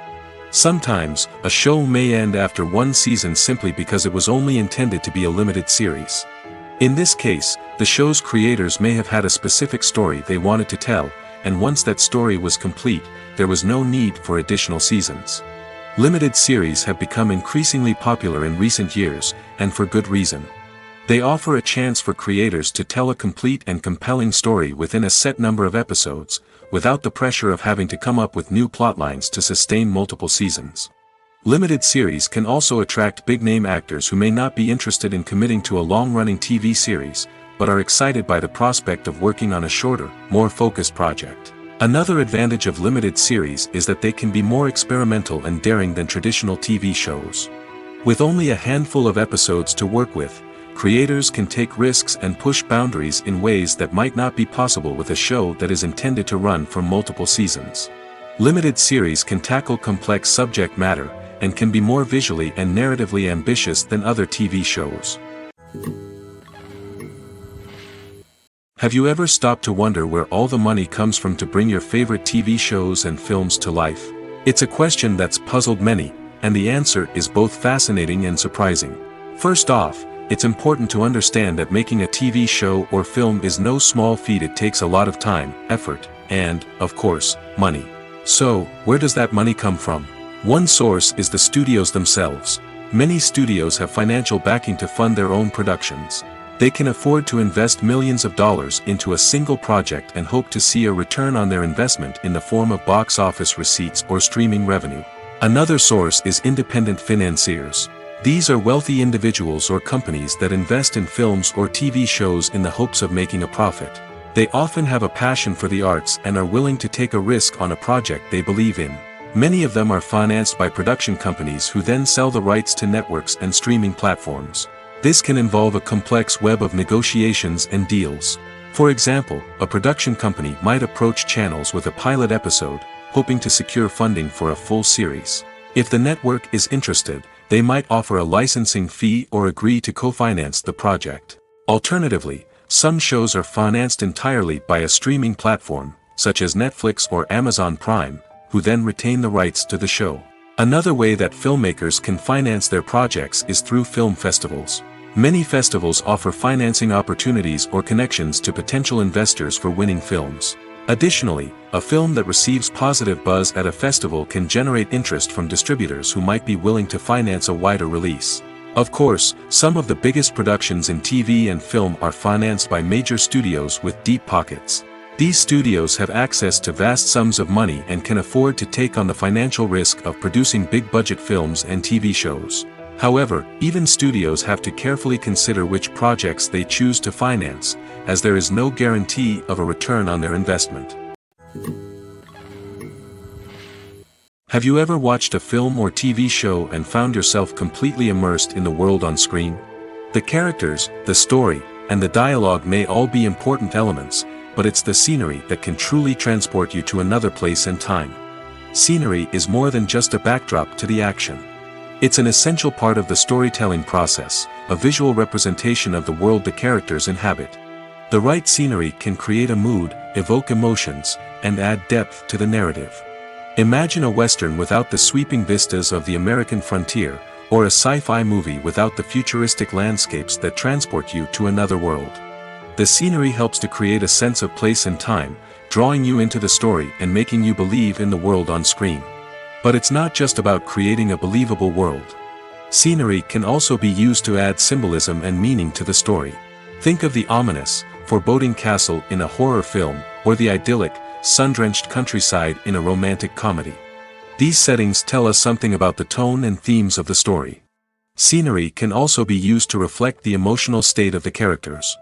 Sometimes, a show may end after one season simply because it was only intended to be a limited series. In this case, the show's creators may have had a specific story they wanted to tell, and once that story was complete, there was no need for additional seasons. Limited series have become increasingly popular in recent years, and for good reason. They offer a chance for creators to tell a complete and compelling story within a set number of episodes, without the pressure of having to come up with new plotlines to sustain multiple seasons. Limited series can also attract big-name actors who may not be interested in committing to a long-running TV series, but are excited by the prospect of working on a shorter, more focused project. Another advantage of limited series is that they can be more experimental and daring than traditional TV shows. With only a handful of episodes to work with, creators can take risks and push boundaries in ways that might not be possible with a show that is intended to run for multiple seasons. Limited series can tackle complex subject matter, and can be more visually and narratively ambitious than other TV shows. Have you ever stopped to wonder where all the money comes from to bring your favorite TV shows and films to life? It's a question that's puzzled many, and the answer is both fascinating and surprising. First off, it's important to understand that making a TV show or film is no small feat. It takes a lot of time, effort, and, of course, money. So, where does that money come from? One source is the studios themselves. Many studios have financial backing to fund their own productions. They can afford to invest millions of dollars into a single project and hope to see a return on their investment in the form of box office receipts or streaming revenue. Another source is independent financiers. These are wealthy individuals or companies that invest in films or TV shows in the hopes of making a profit. They often have a passion for the arts and are willing to take a risk on a project they believe in. Many of them are financed by production companies who then sell the rights to networks and streaming platforms. This can involve a complex web of negotiations and deals. For example, a production company might approach channels with a pilot episode, hoping to secure funding for a full series. If the network is interested, they might offer a licensing fee or agree to co-finance the project. Alternatively, some shows are financed entirely by a streaming platform, such as Netflix or Amazon Prime, who then retain the rights to the show. Another way that filmmakers can finance their projects is through film festivals. Many festivals offer financing opportunities or connections to potential investors for winning films. Additionally, a film that receives positive buzz at a festival can generate interest from distributors who might be willing to finance a wider release. Of course, some of the biggest productions in TV and film are financed by major studios with deep pockets. These studios have access to vast sums of money and can afford to take on the financial risk of producing big-budget films and TV shows. However, even studios have to carefully consider which projects they choose to finance, as there is no guarantee of a return on their investment. Have you ever watched a film or TV show and found yourself completely immersed in the world on screen? The characters, the story, and the dialogue may all be important elements, but it's the scenery that can truly transport you to another place and time. Scenery is more than just a backdrop to the action. It's an essential part of the storytelling process, a visual representation of the world the characters inhabit. The right scenery can create a mood, evoke emotions, and add depth to the narrative. Imagine a Western without the sweeping vistas of the American frontier, or a sci-fi movie without the futuristic landscapes that transport you to another world. The scenery helps to create a sense of place and time, drawing you into the story and making you believe in the world on screen. But it's not just about creating a believable world. Scenery can also be used to add symbolism and meaning to the story. Think of the ominous, foreboding castle in a horror film, or the idyllic, sun-drenched countryside in a romantic comedy. These settings tell us something about the tone and themes of the story. Scenery can also be used to reflect the emotional state of the characters.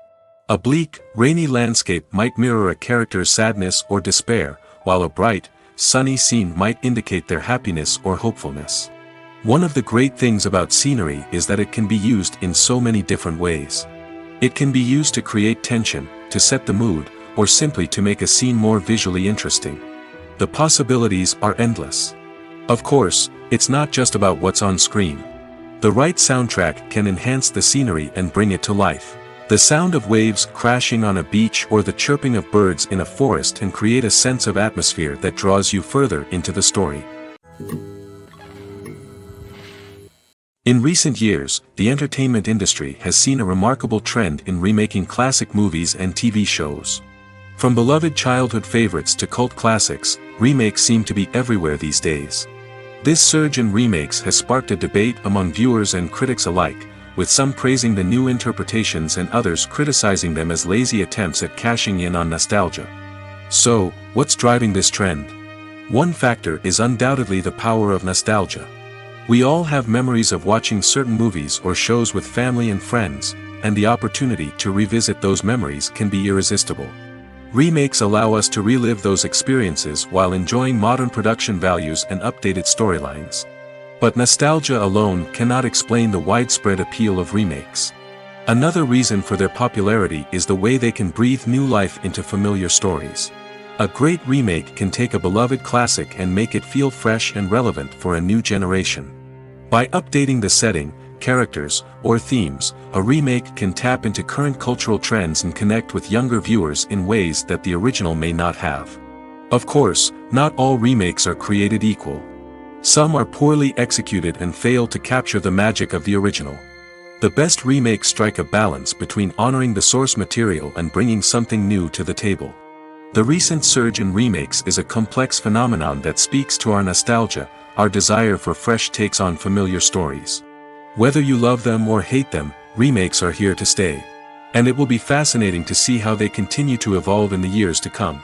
A bleak, rainy landscape might mirror a character's sadness or despair, while a bright, sunny scene might indicate their happiness or hopefulness. One of the great things about scenery is that it can be used in so many different ways. It can be used to create tension, to set the mood, or simply to make a scene more visually interesting. The possibilities are endless. Of course, it's not just about what's on screen. The right soundtrack can enhance the scenery and bring it to life. The sound of waves crashing on a beach or the chirping of birds in a forest can create a sense of atmosphere that draws you further into the story. In recent years, the entertainment industry has seen a remarkable trend in remaking classic movies and TV shows. From beloved childhood favorites to cult classics, remakes seem to be everywhere these days. This surge in remakes has sparked a debate among viewers and critics alike, with some praising the new interpretations and others criticizing them as lazy attempts at cashing in on nostalgia. So, what's driving this trend? One factor is undoubtedly the power of nostalgia. We all have memories of watching certain movies or shows with family and friends, and the opportunity to revisit those memories can be irresistible. Remakes allow us to relive those experiences while enjoying modern production values and updated storylines. But nostalgia alone cannot explain the widespread appeal of remakes. Another reason for their popularity is the way they can breathe new life into familiar stories. A great remake can take a beloved classic and make it feel fresh and relevant for a new generation. By updating the setting, characters, or themes, a remake can tap into current cultural trends and connect with younger viewers in ways that the original may not have. Of course, not all remakes are created equal. Some are poorly executed and fail to capture the magic of the original. The best remakes strike a balance between honoring the source material and bringing something new to the table. The recent surge in remakes is a complex phenomenon that speaks to our nostalgia, our desire for fresh takes on familiar stories. Whether you love them or hate them, remakes are here to stay. And it will be fascinating to see how they continue to evolve in the years to come.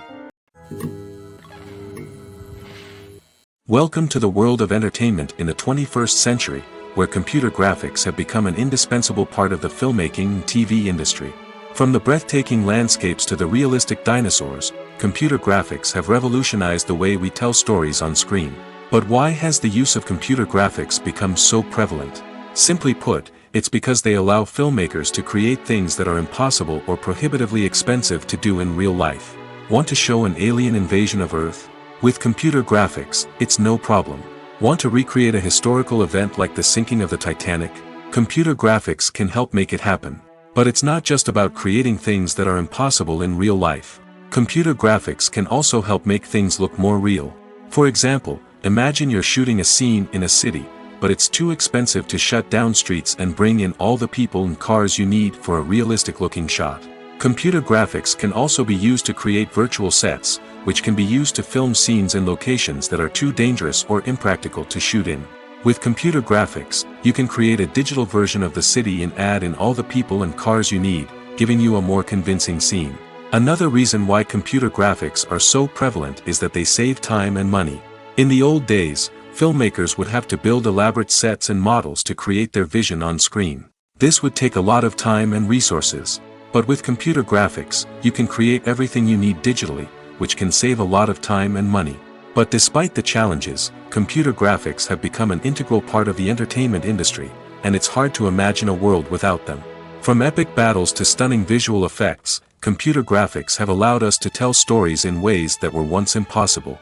Welcome to the world of entertainment in the 21st century, where computer graphics have become an indispensable part of the filmmaking and TV industry. From the breathtaking landscapes to the realistic dinosaurs, computer graphics have revolutionized the way we tell stories on screen. But why has the use of computer graphics become so prevalent? Simply put, it's because they allow filmmakers to create things that are impossible or prohibitively expensive to do in real life. Want to show an alien invasion of Earth? With computer graphics, it's no problem. Want to recreate a historical event like the sinking of the Titanic? Computer graphics can help make it happen. But it's not just about creating things that are impossible in real life. Computer graphics can also help make things look more real. For example, imagine you're shooting a scene in a city, but it's too expensive to shut down streets and bring in all the people and cars you need for a realistic-looking shot. Computer graphics can also be used to create virtual sets, which can be used to film scenes in locations that are too dangerous or impractical to shoot in. With computer graphics, you can create a digital version of the city and add in all the people and cars you need, giving you a more convincing scene. Another reason why computer graphics are so prevalent is that they save time and money. In the old days, filmmakers would have to build elaborate sets and models to create their vision on screen. This would take a lot of time and resources. But with computer graphics, you can create everything you need digitally, which can save a lot of time and money. But despite the challenges, computer graphics have become an integral part of the entertainment industry, and it's hard to imagine a world without them. From epic battles to stunning visual effects, computer graphics have allowed us to tell stories in ways that were once impossible.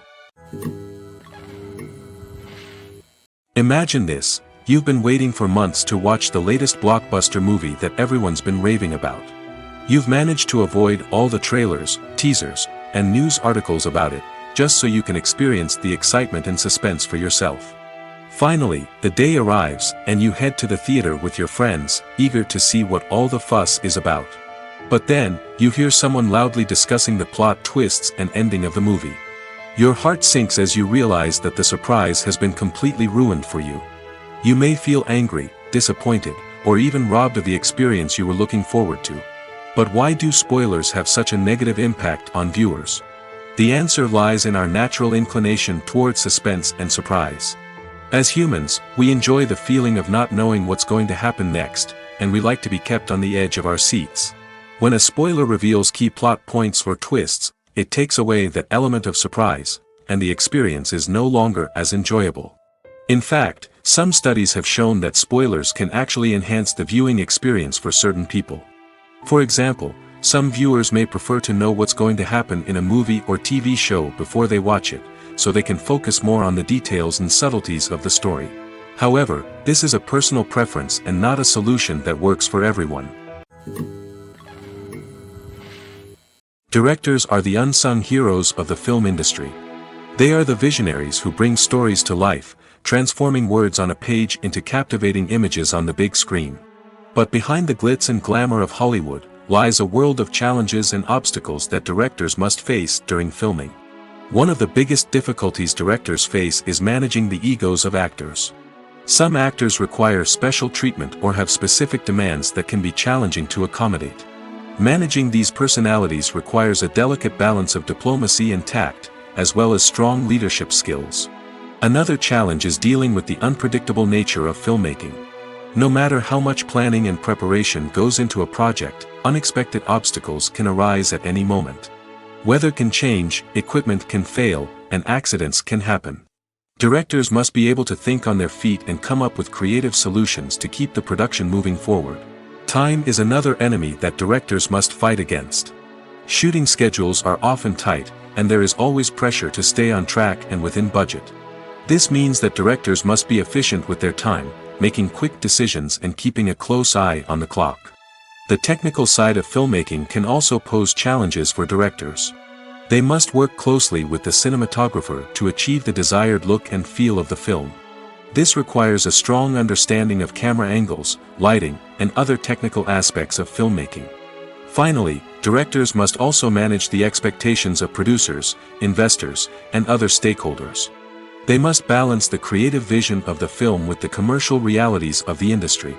Imagine this: you've been waiting for months to watch the latest blockbuster movie that everyone's been raving about. You've managed to avoid all the trailers, teasers, and news articles about it, just so you can experience the excitement and suspense for yourself. Finally, the day arrives, and you head to the theater with your friends, eager to see what all the fuss is about. But then, you hear someone loudly discussing the plot twists and ending of the movie. Your heart sinks as you realize that the surprise has been completely ruined for you. You may feel angry, disappointed, or even robbed of the experience you were looking forward to. But why do spoilers have such a negative impact on viewers? The answer lies in our natural inclination toward suspense and surprise. As humans, we enjoy the feeling of not knowing what's going to happen next, and we like to be kept on the edge of our seats. When a spoiler reveals key plot points or twists, it takes away that element of surprise, and the experience is no longer as enjoyable. In fact, some studies have shown that spoilers can actually enhance the viewing experience for certain people. For example, some viewers may prefer to know what's going to happen in a movie or TV show before they watch it, so they can focus more on the details and subtleties of the story. However, this is a personal preference and not a solution that works for everyone. Directors are the unsung heroes of the film industry. They are the visionaries who bring stories to life, transforming words on a page into captivating images on the big screen. But behind the glitz and glamour of Hollywood, lies a world of challenges and obstacles that directors must face during filming. One of the biggest difficulties directors face is managing the egos of actors. Some actors require special treatment or have specific demands that can be challenging to accommodate. Managing these personalities requires a delicate balance of diplomacy and tact, as well as strong leadership skills. Another challenge is dealing with the unpredictable nature of filmmaking. No matter how much planning and preparation goes into a project, unexpected obstacles can arise at any moment. Weather can change, equipment can fail, and accidents can happen. Directors must be able to think on their feet and come up with creative solutions to keep the production moving forward. Time is another enemy that directors must fight against. Shooting schedules are often tight, and there is always pressure to stay on track and within budget. This means that directors must be efficient with their time, making quick decisions and keeping a close eye on the clock. The technical side of filmmaking can also pose challenges for directors. They must work closely with the cinematographer to achieve the desired look and feel of the film. This requires a strong understanding of camera angles, lighting, and other technical aspects of filmmaking. Finally, directors must also manage the expectations of producers, investors, and other stakeholders. They must balance the creative vision of the film with the commercial realities of the industry.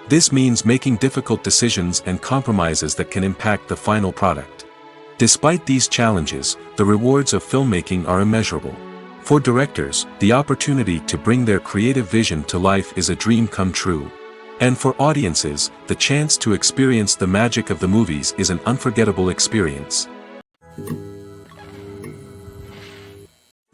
This means making difficult decisions and compromises that can impact the final product. Despite these challenges, the rewards of filmmaking are immeasurable. For directors, the opportunity to bring their creative vision to life is a dream come true. And for audiences, the chance to experience the magic of the movies is an unforgettable experience.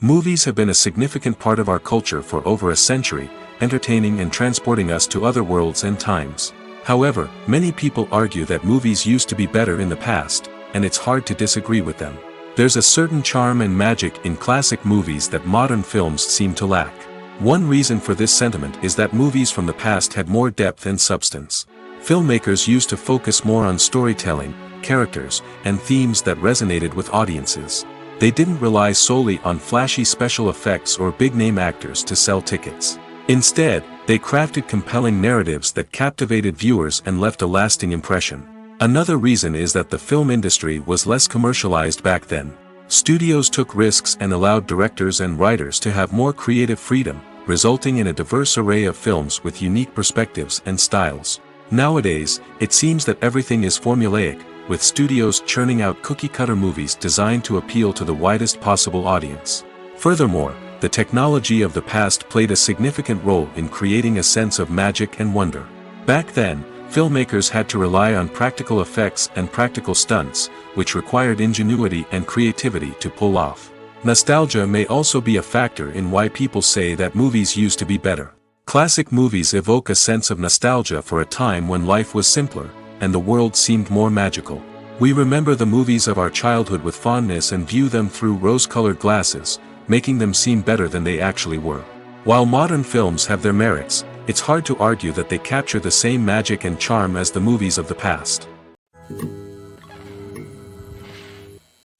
Movies have been a significant part of our culture for over a century, entertaining and transporting us to other worlds and times. However, many people argue that movies used to be better in the past, and it's hard to disagree with them. There's a certain charm and magic in classic movies that modern films seem to lack. One reason for this sentiment is that movies from the past had more depth and substance. Filmmakers used to focus more on storytelling, characters, and themes that resonated with audiences. They didn't rely solely on flashy special effects or big-name actors to sell tickets. Instead, they crafted compelling narratives that captivated viewers and left a lasting impression. Another reason is that the film industry was less commercialized back then. Studios took risks and allowed directors and writers to have more creative freedom, resulting in a diverse array of films with unique perspectives and styles. Nowadays, it seems that everything is formulaic, with studios churning out cookie-cutter movies designed to appeal to the widest possible audience. Furthermore, the technology of the past played a significant role in creating a sense of magic and wonder. Back then, filmmakers had to rely on practical effects and practical stunts, which required ingenuity and creativity to pull off. Nostalgia may also be a factor in why people say that movies used to be better. Classic movies evoke a sense of nostalgia for a time when life was simpler, and the world seemed more magical. We remember the movies of our childhood with fondness and view them through rose-colored glasses, making them seem better than they actually were. While modern films have their merits, it's hard to argue that they capture the same magic and charm as the movies of the past.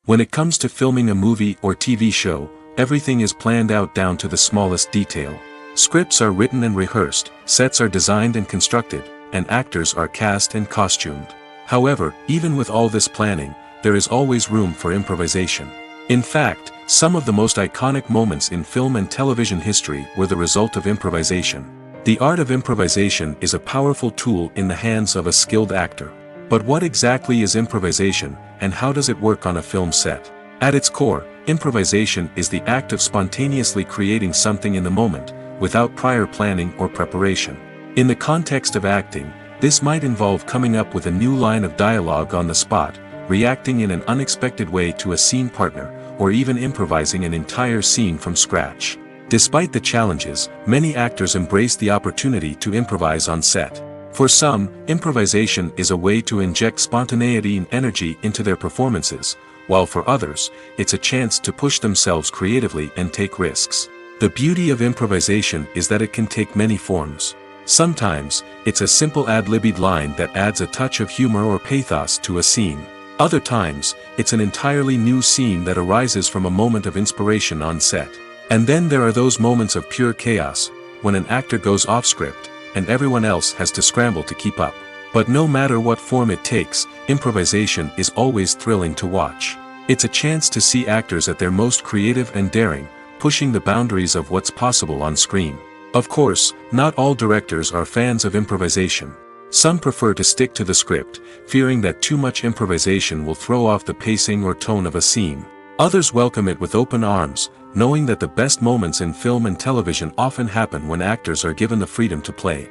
When it comes to filming a movie or TV show, everything is planned out down to the smallest detail. Scripts are written and rehearsed, sets are designed and constructed, and actors are cast and costumed. However, even with all this planning, there is always room for improvisation. In fact, some of the most iconic moments in film and television history were the result of improvisation. The art of improvisation is a powerful tool in the hands of a skilled actor. But what exactly is improvisation, and how does it work on a film set? At its core, improvisation is the act of spontaneously creating something in the moment, without prior planning or preparation. In the context of acting, this might involve coming up with a new line of dialogue on the spot, reacting in an unexpected way to a scene partner, or even improvising an entire scene from scratch. Despite the challenges, many actors embrace the opportunity to improvise on set. For some, improvisation is a way to inject spontaneity and energy into their performances, while for others, it's a chance to push themselves creatively and take risks. The beauty of improvisation is that it can take many forms. Sometimes, it's a simple ad-libbed line that adds a touch of humor or pathos to a scene. Other times, it's an entirely new scene that arises from a moment of inspiration on set. And then there are those moments of pure chaos, when an actor goes off script, and everyone else has to scramble to keep up. But no matter what form it takes, improvisation is always thrilling to watch. It's a chance to see actors at their most creative and daring, pushing the boundaries of what's possible on screen. Of course, not all directors are fans of improvisation. Some prefer to stick to the script, fearing that too much improvisation will throw off the pacing or tone of a scene. Others welcome it with open arms, knowing that the best moments in film and television often happen when actors are given the freedom to play.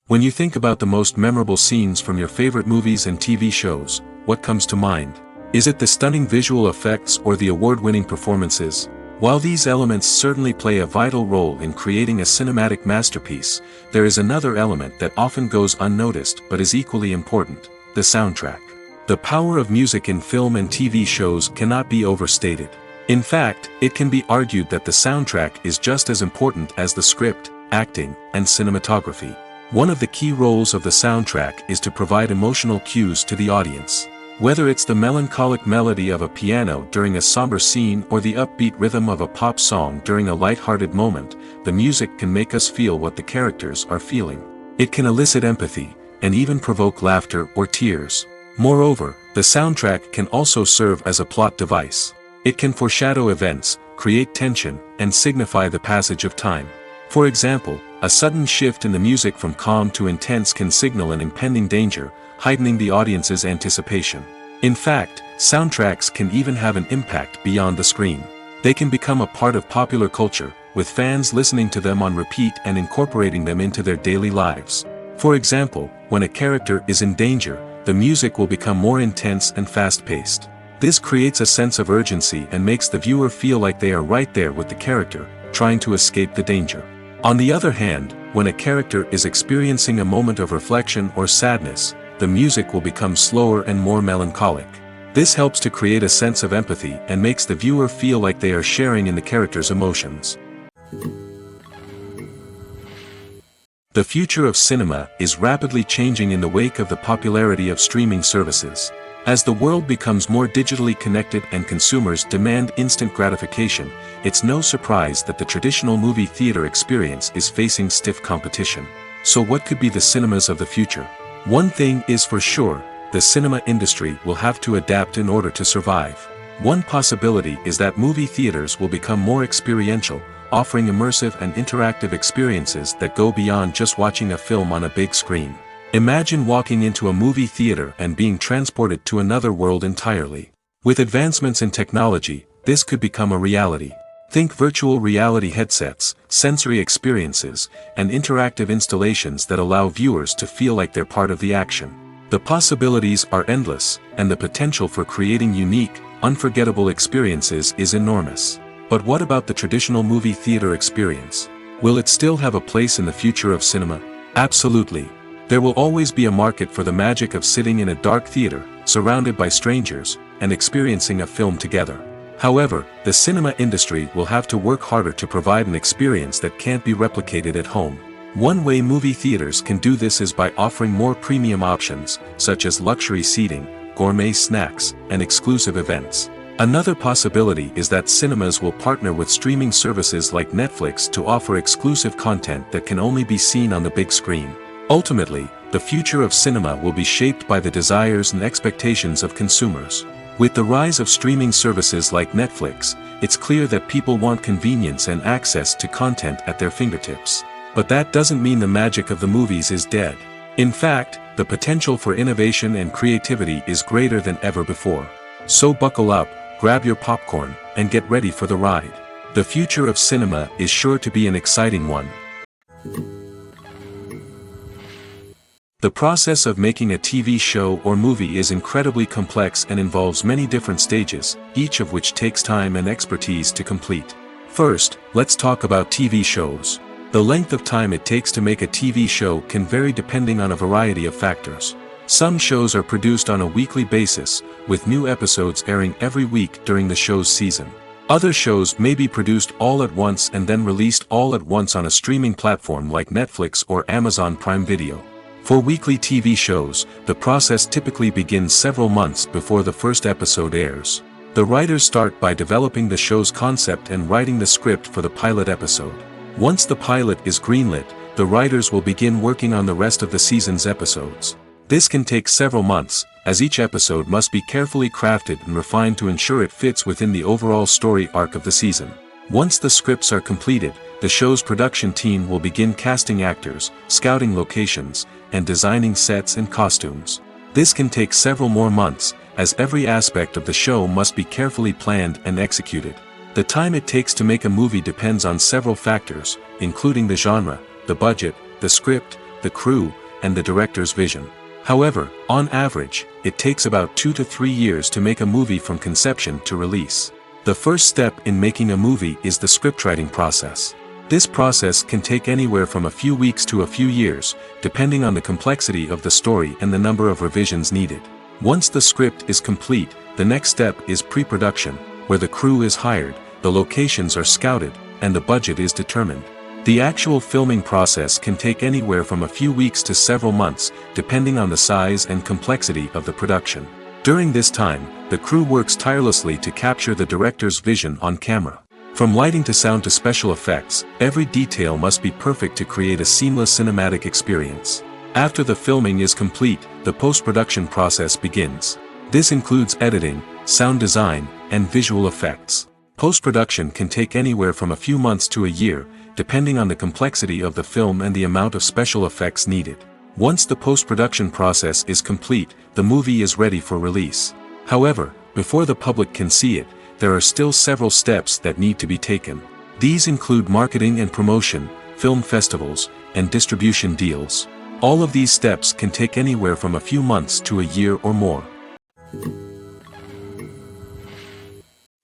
When you think about the most memorable scenes from your favorite movies and TV shows, what comes to mind? Is it the stunning visual effects or the award-winning performances? While these elements certainly play a vital role in creating a cinematic masterpiece, there is another element that often goes unnoticed but is equally important: the soundtrack. The power of music in film and TV shows cannot be overstated. In fact, it can be argued that the soundtrack is just as important as the script, acting, and cinematography. One of the key roles of the soundtrack is to provide emotional cues to the audience. Whether it's the melancholic melody of a piano during a somber scene or the upbeat rhythm of a pop song during a light-hearted moment, the music can make us feel what the characters are feeling. It can elicit empathy, and even provoke laughter or tears. Moreover, the soundtrack can also serve as a plot device. It can foreshadow events, create tension, and signify the passage of time. For example, a sudden shift in the music from calm to intense can signal an impending danger, heightening the audience's anticipation. In fact, soundtracks can even have an impact beyond the screen. They can become a part of popular culture, with fans listening to them on repeat and incorporating them into their daily lives. For example, when a character is in danger, the music will become more intense and fast-paced. This creates a sense of urgency and makes the viewer feel like they are right there with the character, trying to escape the danger. On the other hand, when a character is experiencing a moment of reflection or sadness, the music will become slower and more melancholic. This helps to create a sense of empathy and makes the viewer feel like they are sharing in the character's emotions. The future of cinema is rapidly changing in the wake of the popularity of streaming services. As the world becomes more digitally connected and consumers demand instant gratification, it's no surprise that the traditional movie theater experience is facing stiff competition. So what could be the cinemas of the future? One thing is for sure: the cinema industry will have to adapt in order to survive. One possibility is that movie theaters will become more experiential, offering immersive and interactive experiences that go beyond just watching a film on a big screen. Imagine walking into a movie theater and being transported to another world entirely. With advancements in technology, this could become a reality. Think virtual reality headsets, sensory experiences, and interactive installations that allow viewers to feel like they're part of the action. The possibilities are endless, and the potential for creating unique, unforgettable experiences is enormous. But what about the traditional movie theater experience? Will it still have a place in the future of cinema? Absolutely. There will always be a market for the magic of sitting in a dark theater, surrounded by strangers, and experiencing a film together. However, the cinema industry will have to work harder to provide an experience that can't be replicated at home. One way movie theaters can do this is by offering more premium options, such as luxury seating, gourmet snacks, and exclusive events. Another possibility is that cinemas will partner with streaming services like Netflix to offer exclusive content that can only be seen on the big screen. Ultimately, the future of cinema will be shaped by the desires and expectations of consumers. With the rise of streaming services like Netflix, it's clear that people want convenience and access to content at their fingertips. But that doesn't mean the magic of the movies is dead. In fact, the potential for innovation and creativity is greater than ever before. So buckle up, grab your popcorn, and get ready for the ride. The future of cinema is sure to be an exciting one. The process of making a TV show or movie is incredibly complex and involves many different stages, each of which takes time and expertise to complete. First, let's talk about TV shows. The length of time it takes to make a TV show can vary depending on a variety of factors. Some shows are produced on a weekly basis, with new episodes airing every week during the show's season. Other shows may be produced all at once and then released all at once on a streaming platform like Netflix or Amazon Prime Video. For weekly TV shows, the process typically begins several months before the first episode airs. The writers start by developing the show's concept and writing the script for the pilot episode. Once the pilot is greenlit, the writers will begin working on the rest of the season's episodes. This can take several months, as each episode must be carefully crafted and refined to ensure it fits within the overall story arc of the season. Once the scripts are completed, the show's production team will begin casting actors, scouting locations, and designing sets and costumes. This can take several more months, as every aspect of the show must be carefully planned and executed. The time it takes to make a movie depends on several factors, including the genre, the budget, the script, the crew, and the director's vision. However, on average, it takes about 2 to 3 years to make a movie from conception to release. The first step in making a movie is the scriptwriting process. This process can take anywhere from a few weeks to a few years, depending on the complexity of the story and the number of revisions needed. Once the script is complete, the next step is pre-production, where the crew is hired, the locations are scouted, and the budget is determined. The actual filming process can take anywhere from a few weeks to several months, depending on the size and complexity of the production. During this time, the crew works tirelessly to capture the director's vision on camera. From lighting to sound to special effects, every detail must be perfect to create a seamless cinematic experience. After the filming is complete, the post-production process begins. This includes editing, sound design, and visual effects. Post-production can take anywhere from a few months to a year, depending on the complexity of the film and the amount of special effects needed. Once the post-production process is complete, the movie is ready for release. However, before the public can see it, there are still several steps that need to be taken. These include marketing and promotion, film festivals, and distribution deals. All of these steps can take anywhere from a few months to a year or more.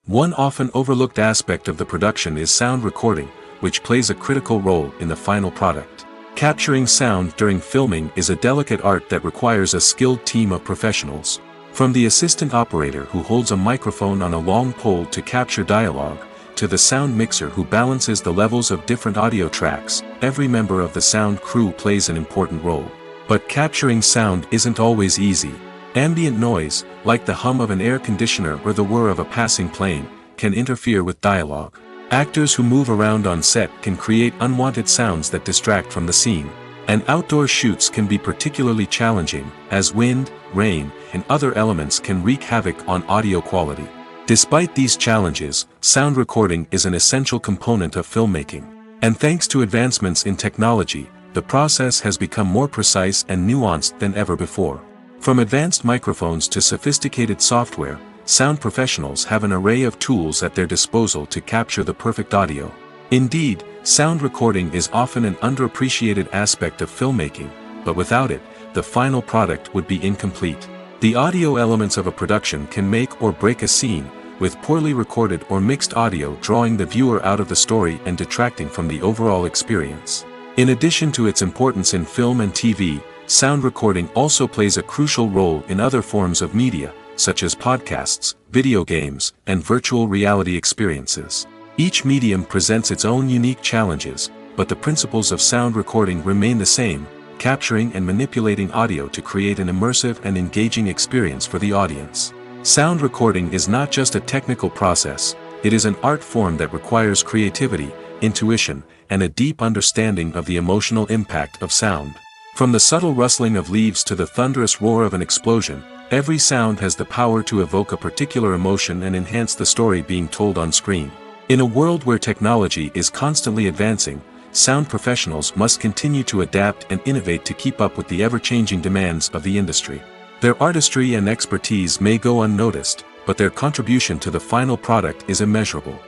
One often overlooked aspect of the production is sound recording, which plays a critical role in the final product. Capturing sound during filming is a delicate art that requires a skilled team of professionals. From the assistant operator who holds a microphone on a long pole to capture dialogue, to the sound mixer who balances the levels of different audio tracks, every member of the sound crew plays an important role. But capturing sound isn't always easy. Ambient noise, like the hum of an air conditioner or the whir of a passing plane, can interfere with dialogue. Actors who move around on set can create unwanted sounds that distract from the scene. And outdoor shoots can be particularly challenging, as wind, rain, and other elements can wreak havoc on audio quality. Despite these challenges, sound recording is an essential component of filmmaking. And thanks to advancements in technology, the process has become more precise and nuanced than ever before. From advanced microphones to sophisticated software, sound professionals have an array of tools at their disposal to capture the perfect audio. Indeed, sound recording is often an underappreciated aspect of filmmaking, but without it, the final product would be incomplete. The audio elements of a production can make or break a scene, with poorly recorded or mixed audio drawing the viewer out of the story and detracting from the overall experience. In addition to its importance in film and TV, sound recording also plays a crucial role in other forms of media, such as podcasts, video games, and virtual reality experiences. Each medium presents its own unique challenges, but the principles of sound recording remain the same, capturing and manipulating audio to create an immersive and engaging experience for the audience. Sound recording is not just a technical process, it is an art form that requires creativity, intuition, and a deep understanding of the emotional impact of sound. From the subtle rustling of leaves to the thunderous roar of an explosion, every sound has the power to evoke a particular emotion and enhance the story being told on screen. In a world where technology is constantly advancing, sound professionals must continue to adapt and innovate to keep up with the ever-changing demands of the industry. Their artistry and expertise may go unnoticed, but their contribution to the final product is immeasurable.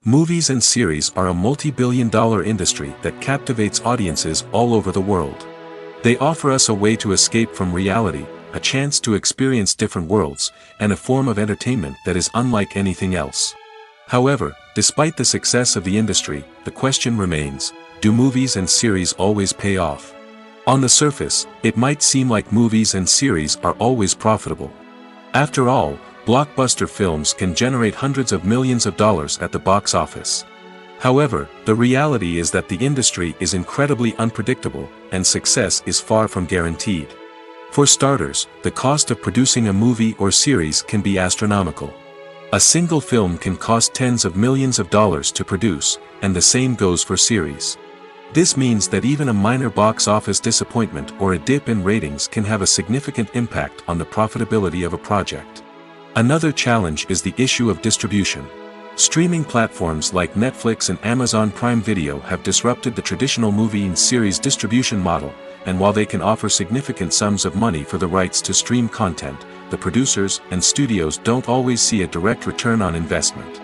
Movies and series are a multi-billion-dollar industry that captivates audiences all over the world. They offer us a way to escape from reality, a chance to experience different worlds, and a form of entertainment that is unlike anything else. However, despite the success of the industry, the question remains, do movies and series always pay off? On the surface, it might seem like movies and series are always profitable. After all, blockbuster films can generate hundreds of millions of dollars at the box office. However, the reality is that the industry is incredibly unpredictable, and success is far from guaranteed. For starters, the cost of producing a movie or series can be astronomical. A single film can cost tens of millions of dollars to produce, and the same goes for series. This means that even a minor box office disappointment or a dip in ratings can have a significant impact on the profitability of a project. Another challenge is the issue of distribution. Streaming platforms like Netflix and Amazon Prime Video have disrupted the traditional movie and series distribution model, and while they can offer significant sums of money for the rights to stream content, the producers and studios don't always see a direct return on investment.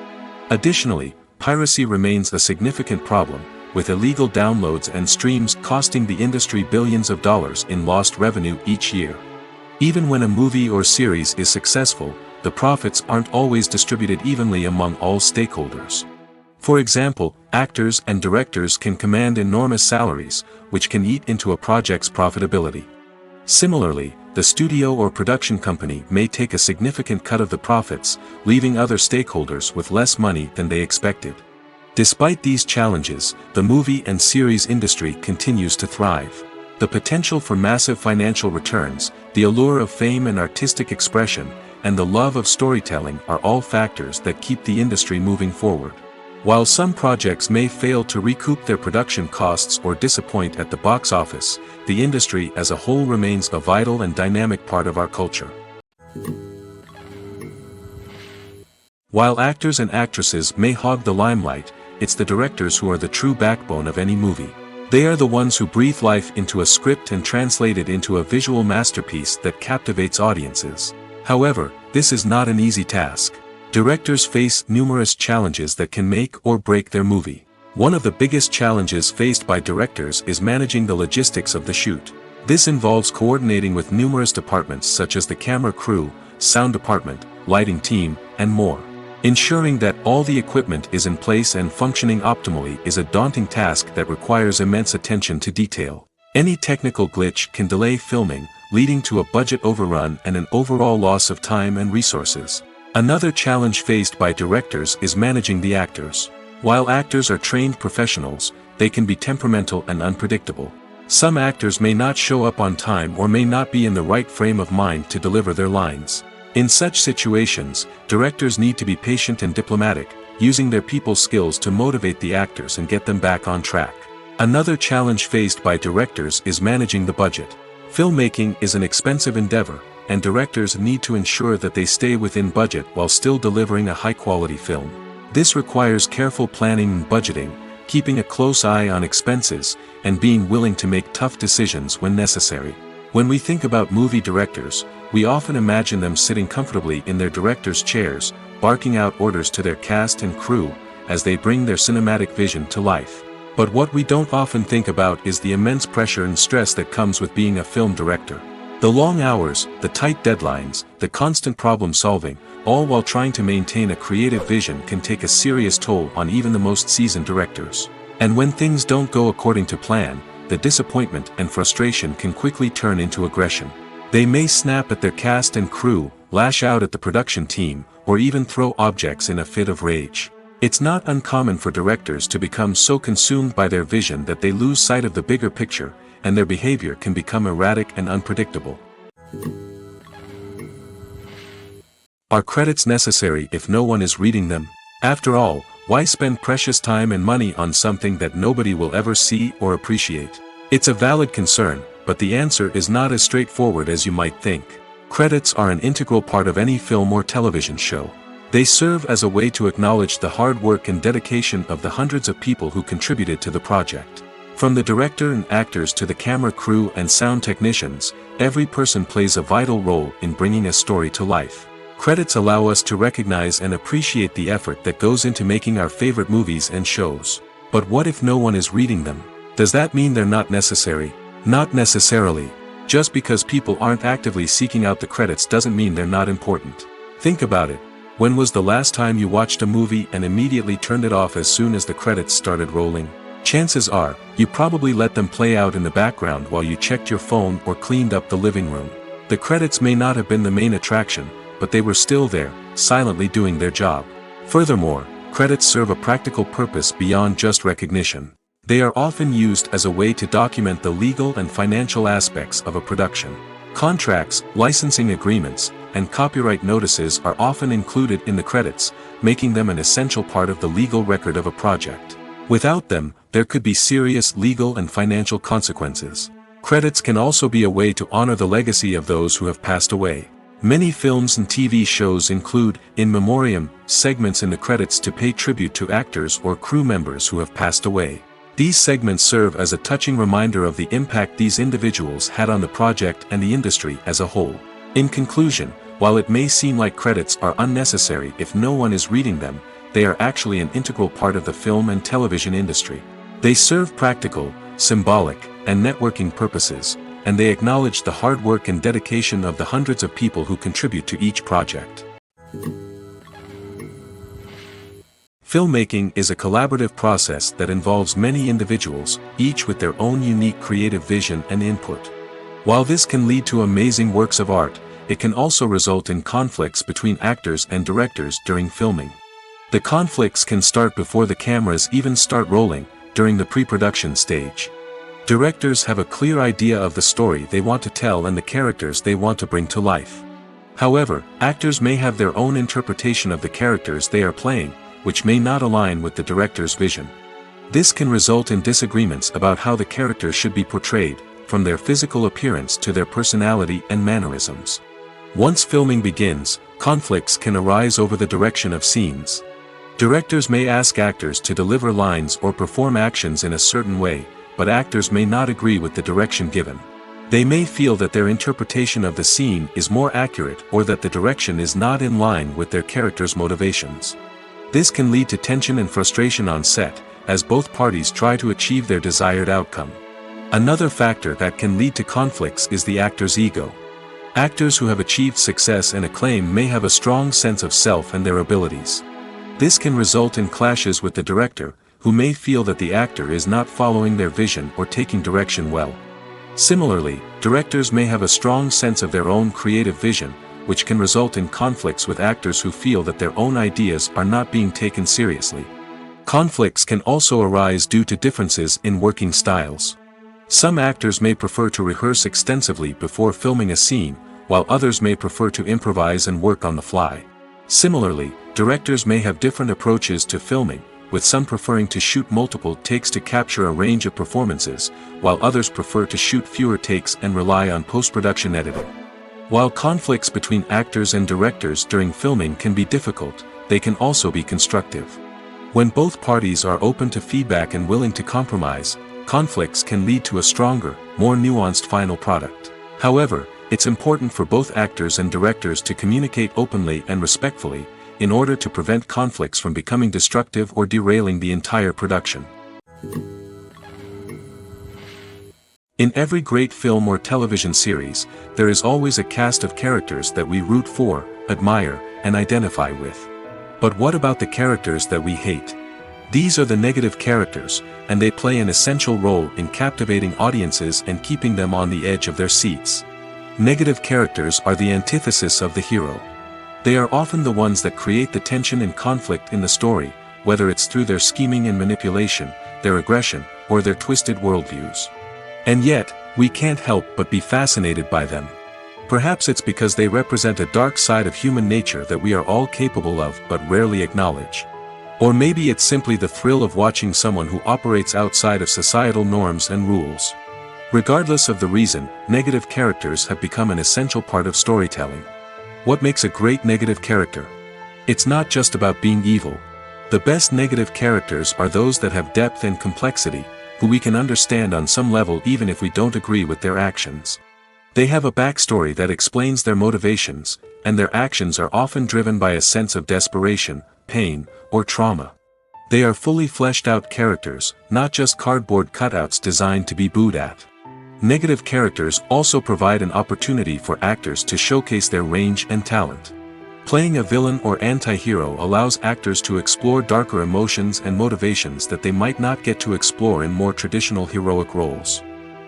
Additionally, piracy remains a significant problem, with illegal downloads and streams costing the industry billions of dollars in lost revenue each year. Even when a movie or series is successful, the profits aren't always distributed evenly among all stakeholders. For example, actors and directors can command enormous salaries, which can eat into a project's profitability. Similarly, the studio or production company may take a significant cut of the profits, leaving other stakeholders with less money than they expected. Despite these challenges, the movie and series industry continues to thrive. The potential for massive financial returns, the allure of fame and artistic expression, and the love of storytelling are all factors that keep the industry moving forward. While some projects may fail to recoup their production costs or disappoint at the box office, the industry as a whole remains a vital and dynamic part of our culture. While actors and actresses may hog the limelight, it's the directors who are the true backbone of any movie. They are the ones who breathe life into a script and translate it into a visual masterpiece that captivates audiences. However, this is not an easy task. Directors face numerous challenges that can make or break their movie. One of the biggest challenges faced by directors is managing the logistics of the shoot. This involves coordinating with numerous departments such as the camera crew, sound department, lighting team, and more. Ensuring that all the equipment is in place and functioning optimally is a daunting task that requires immense attention to detail. Any technical glitch can delay filming, leading to a budget overrun and an overall loss of time and resources. Another challenge faced by directors is managing the actors. While actors are trained professionals, they can be temperamental and unpredictable. Some actors may not show up on time or may not be in the right frame of mind to deliver their lines. In such situations, directors need to be patient and diplomatic, using their people skills to motivate the actors and get them back on track. Another challenge faced by directors is managing the budget. Filmmaking is an expensive endeavor, and directors need to ensure that they stay within budget while still delivering a high-quality film. This requires careful planning and budgeting, keeping a close eye on expenses, and being willing to make tough decisions when necessary. When we think about movie directors, we often imagine them sitting comfortably in their director's chairs, barking out orders to their cast and crew, as they bring their cinematic vision to life. But what we don't often think about is the immense pressure and stress that comes with being a film director. The long hours, the tight deadlines, the constant problem solving, all while trying to maintain a creative vision can take a serious toll on even the most seasoned directors. And when things don't go according to plan, the disappointment and frustration can quickly turn into aggression. They may snap at their cast and crew, lash out at the production team, or even throw objects in a fit of rage. It's not uncommon for directors to become so consumed by their vision that they lose sight of the bigger picture, and their behavior can become erratic and unpredictable. Are credits necessary if no one is reading them? After all, why spend precious time and money on something that nobody will ever see or appreciate? It's a valid concern, but the answer is not as straightforward as you might think. Credits are an integral part of any film or television show. They serve as a way to acknowledge the hard work and dedication of the hundreds of people who contributed to the project. From the director and actors to the camera crew and sound technicians, every person plays a vital role in bringing a story to life. Credits allow us to recognize and appreciate the effort that goes into making our favorite movies and shows. But what if no one is reading them? Does that mean they're not necessary? Not necessarily. Just because people aren't actively seeking out the credits doesn't mean they're not important. Think about it. When was the last time you watched a movie and immediately turned it off as soon as the credits started rolling? Chances are, you probably let them play out in the background while you checked your phone or cleaned up the living room. The credits may not have been the main attraction, but they were still there, silently doing their job. Furthermore, credits serve a practical purpose beyond just recognition. They are often used as a way to document the legal and financial aspects of a production. Contracts, licensing agreements, and copyright notices are often included in the credits, making them an essential part of the legal record of a project. Without them, there could be serious legal and financial consequences. Credits can also be a way to honor the legacy of those who have passed away. Many films and TV shows include, in memoriam, segments in the credits to pay tribute to actors or crew members who have passed away. These segments serve as a touching reminder of the impact these individuals had on the project and the industry as a whole. In conclusion, while it may seem like credits are unnecessary if no one is reading them, they are actually an integral part of the film and television industry. They serve practical, symbolic, and networking purposes, and they acknowledge the hard work and dedication of the hundreds of people who contribute to each project. Filmmaking is a collaborative process that involves many individuals, each with their own unique creative vision and input. While this can lead to amazing works of art, it can also result in conflicts between actors and directors during filming. The conflicts can start before the cameras even start rolling, during the pre-production stage. Directors have a clear idea of the story they want to tell and the characters they want to bring to life. However, actors may have their own interpretation of the characters they are playing, which may not align with the director's vision. This can result in disagreements about how the characters should be portrayed, from their physical appearance to their personality and mannerisms. Once filming begins, conflicts can arise over the direction of scenes. Directors may ask actors to deliver lines or perform actions in a certain way, but actors may not agree with the direction given. They may feel that their interpretation of the scene is more accurate or that the direction is not in line with their character's motivations. This can lead to tension and frustration on set, as both parties try to achieve their desired outcome. Another factor that can lead to conflicts is the actor's ego. Actors who have achieved success and acclaim may have a strong sense of self and their abilities. This can result in clashes with the director, who may feel that the actor is not following their vision or taking direction well. Similarly, directors may have a strong sense of their own creative vision, which can result in conflicts with actors who feel that their own ideas are not being taken seriously. Conflicts can also arise due to differences in working styles. Some actors may prefer to rehearse extensively before filming a scene, while others may prefer to improvise and work on the fly. Similarly, directors may have different approaches to filming, with some preferring to shoot multiple takes to capture a range of performances, while others prefer to shoot fewer takes and rely on post-production editing. While conflicts between actors and directors during filming can be difficult, they can also be constructive. When both parties are open to feedback and willing to compromise, conflicts can lead to a stronger, more nuanced final product. However, it's important for both actors and directors to communicate openly and respectfully, in order to prevent conflicts from becoming destructive or derailing the entire production. In every great film or television series, there is always a cast of characters that we root for, admire, and identify with. But what about the characters that we hate? These are the negative characters, and they play an essential role in captivating audiences and keeping them on the edge of their seats. Negative characters are the antithesis of the hero. They are often the ones that create the tension and conflict in the story, whether it's through their scheming and manipulation, their aggression, or their twisted worldviews. And yet, we can't help but be fascinated by them. Perhaps it's because they represent a dark side of human nature that we are all capable of but rarely acknowledge. Or maybe it's simply the thrill of watching someone who operates outside of societal norms and rules. Regardless of the reason, negative characters have become an essential part of storytelling. What makes a great negative character? It's not just about being evil. The best negative characters are those that have depth and complexity, who we can understand on some level even if we don't agree with their actions. They have a backstory that explains their motivations, and their actions are often driven by a sense of desperation, pain, or trauma. They are fully fleshed out characters, not just cardboard cutouts designed to be booed at. Negative characters also provide an opportunity for actors to showcase their range and talent. Playing a villain or anti-hero allows actors to explore darker emotions and motivations that they might not get to explore in more traditional heroic roles.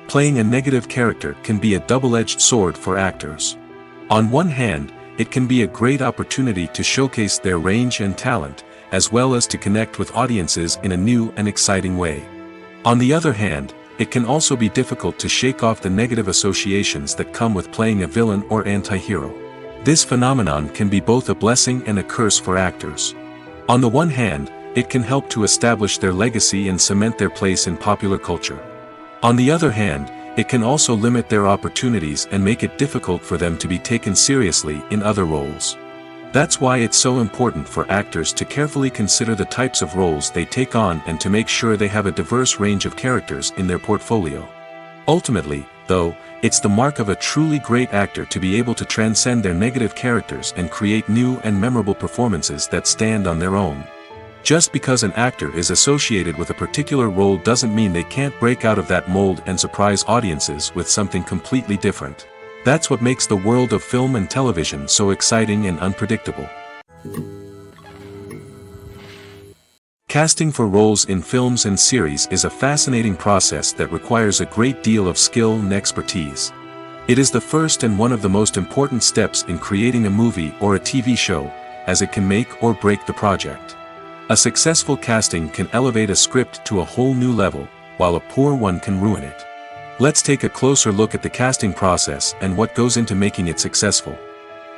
Playing a negative character can be a double-edged sword for actors. On one hand, it can be a great opportunity to showcase their range and talent, as well as to connect with audiences in a new and exciting way. On the other hand, it can also be difficult to shake off the negative associations that come with playing a villain or anti-hero. This phenomenon can be both a blessing and a curse for actors. On the one hand, it can help to establish their legacy and cement their place in popular culture. On the other hand, it can also limit their opportunities and make it difficult for them to be taken seriously in other roles. That's why it's so important for actors to carefully consider the types of roles they take on and to make sure they have a diverse range of characters in their portfolio. Ultimately, though, it's the mark of a truly great actor to be able to transcend their negative characters and create new and memorable performances that stand on their own. Just because an actor is associated with a particular role doesn't mean they can't break out of that mold and surprise audiences with something completely different. That's what makes the world of film and television so exciting and unpredictable. Casting for roles in films and series is a fascinating process that requires a great deal of skill and expertise. It is the first and one of the most important steps in creating a movie or a TV show, as it can make or break the project. A successful casting can elevate a script to a whole new level, while a poor one can ruin it. Let's take a closer look at the casting process and what goes into making it successful.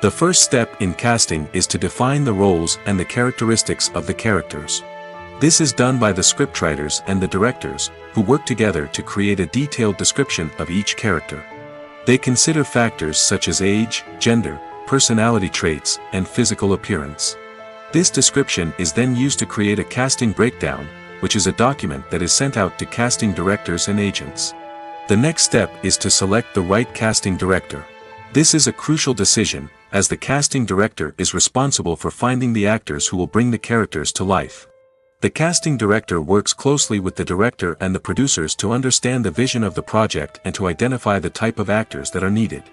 The first step in casting is to define the roles and the characteristics of the characters. This is done by the scriptwriters and the directors, who work together to create a detailed description of each character. They consider factors such as age, gender, personality traits, and physical appearance. This description is then used to create a casting breakdown, which is a document that is sent out to casting directors and agents. The next step is to select the right casting director. This is a crucial decision, as the casting director is responsible for finding the actors who will bring the characters to life. The casting director works closely with the director and the producers to understand the vision of the project and to identify the type of actors that are needed.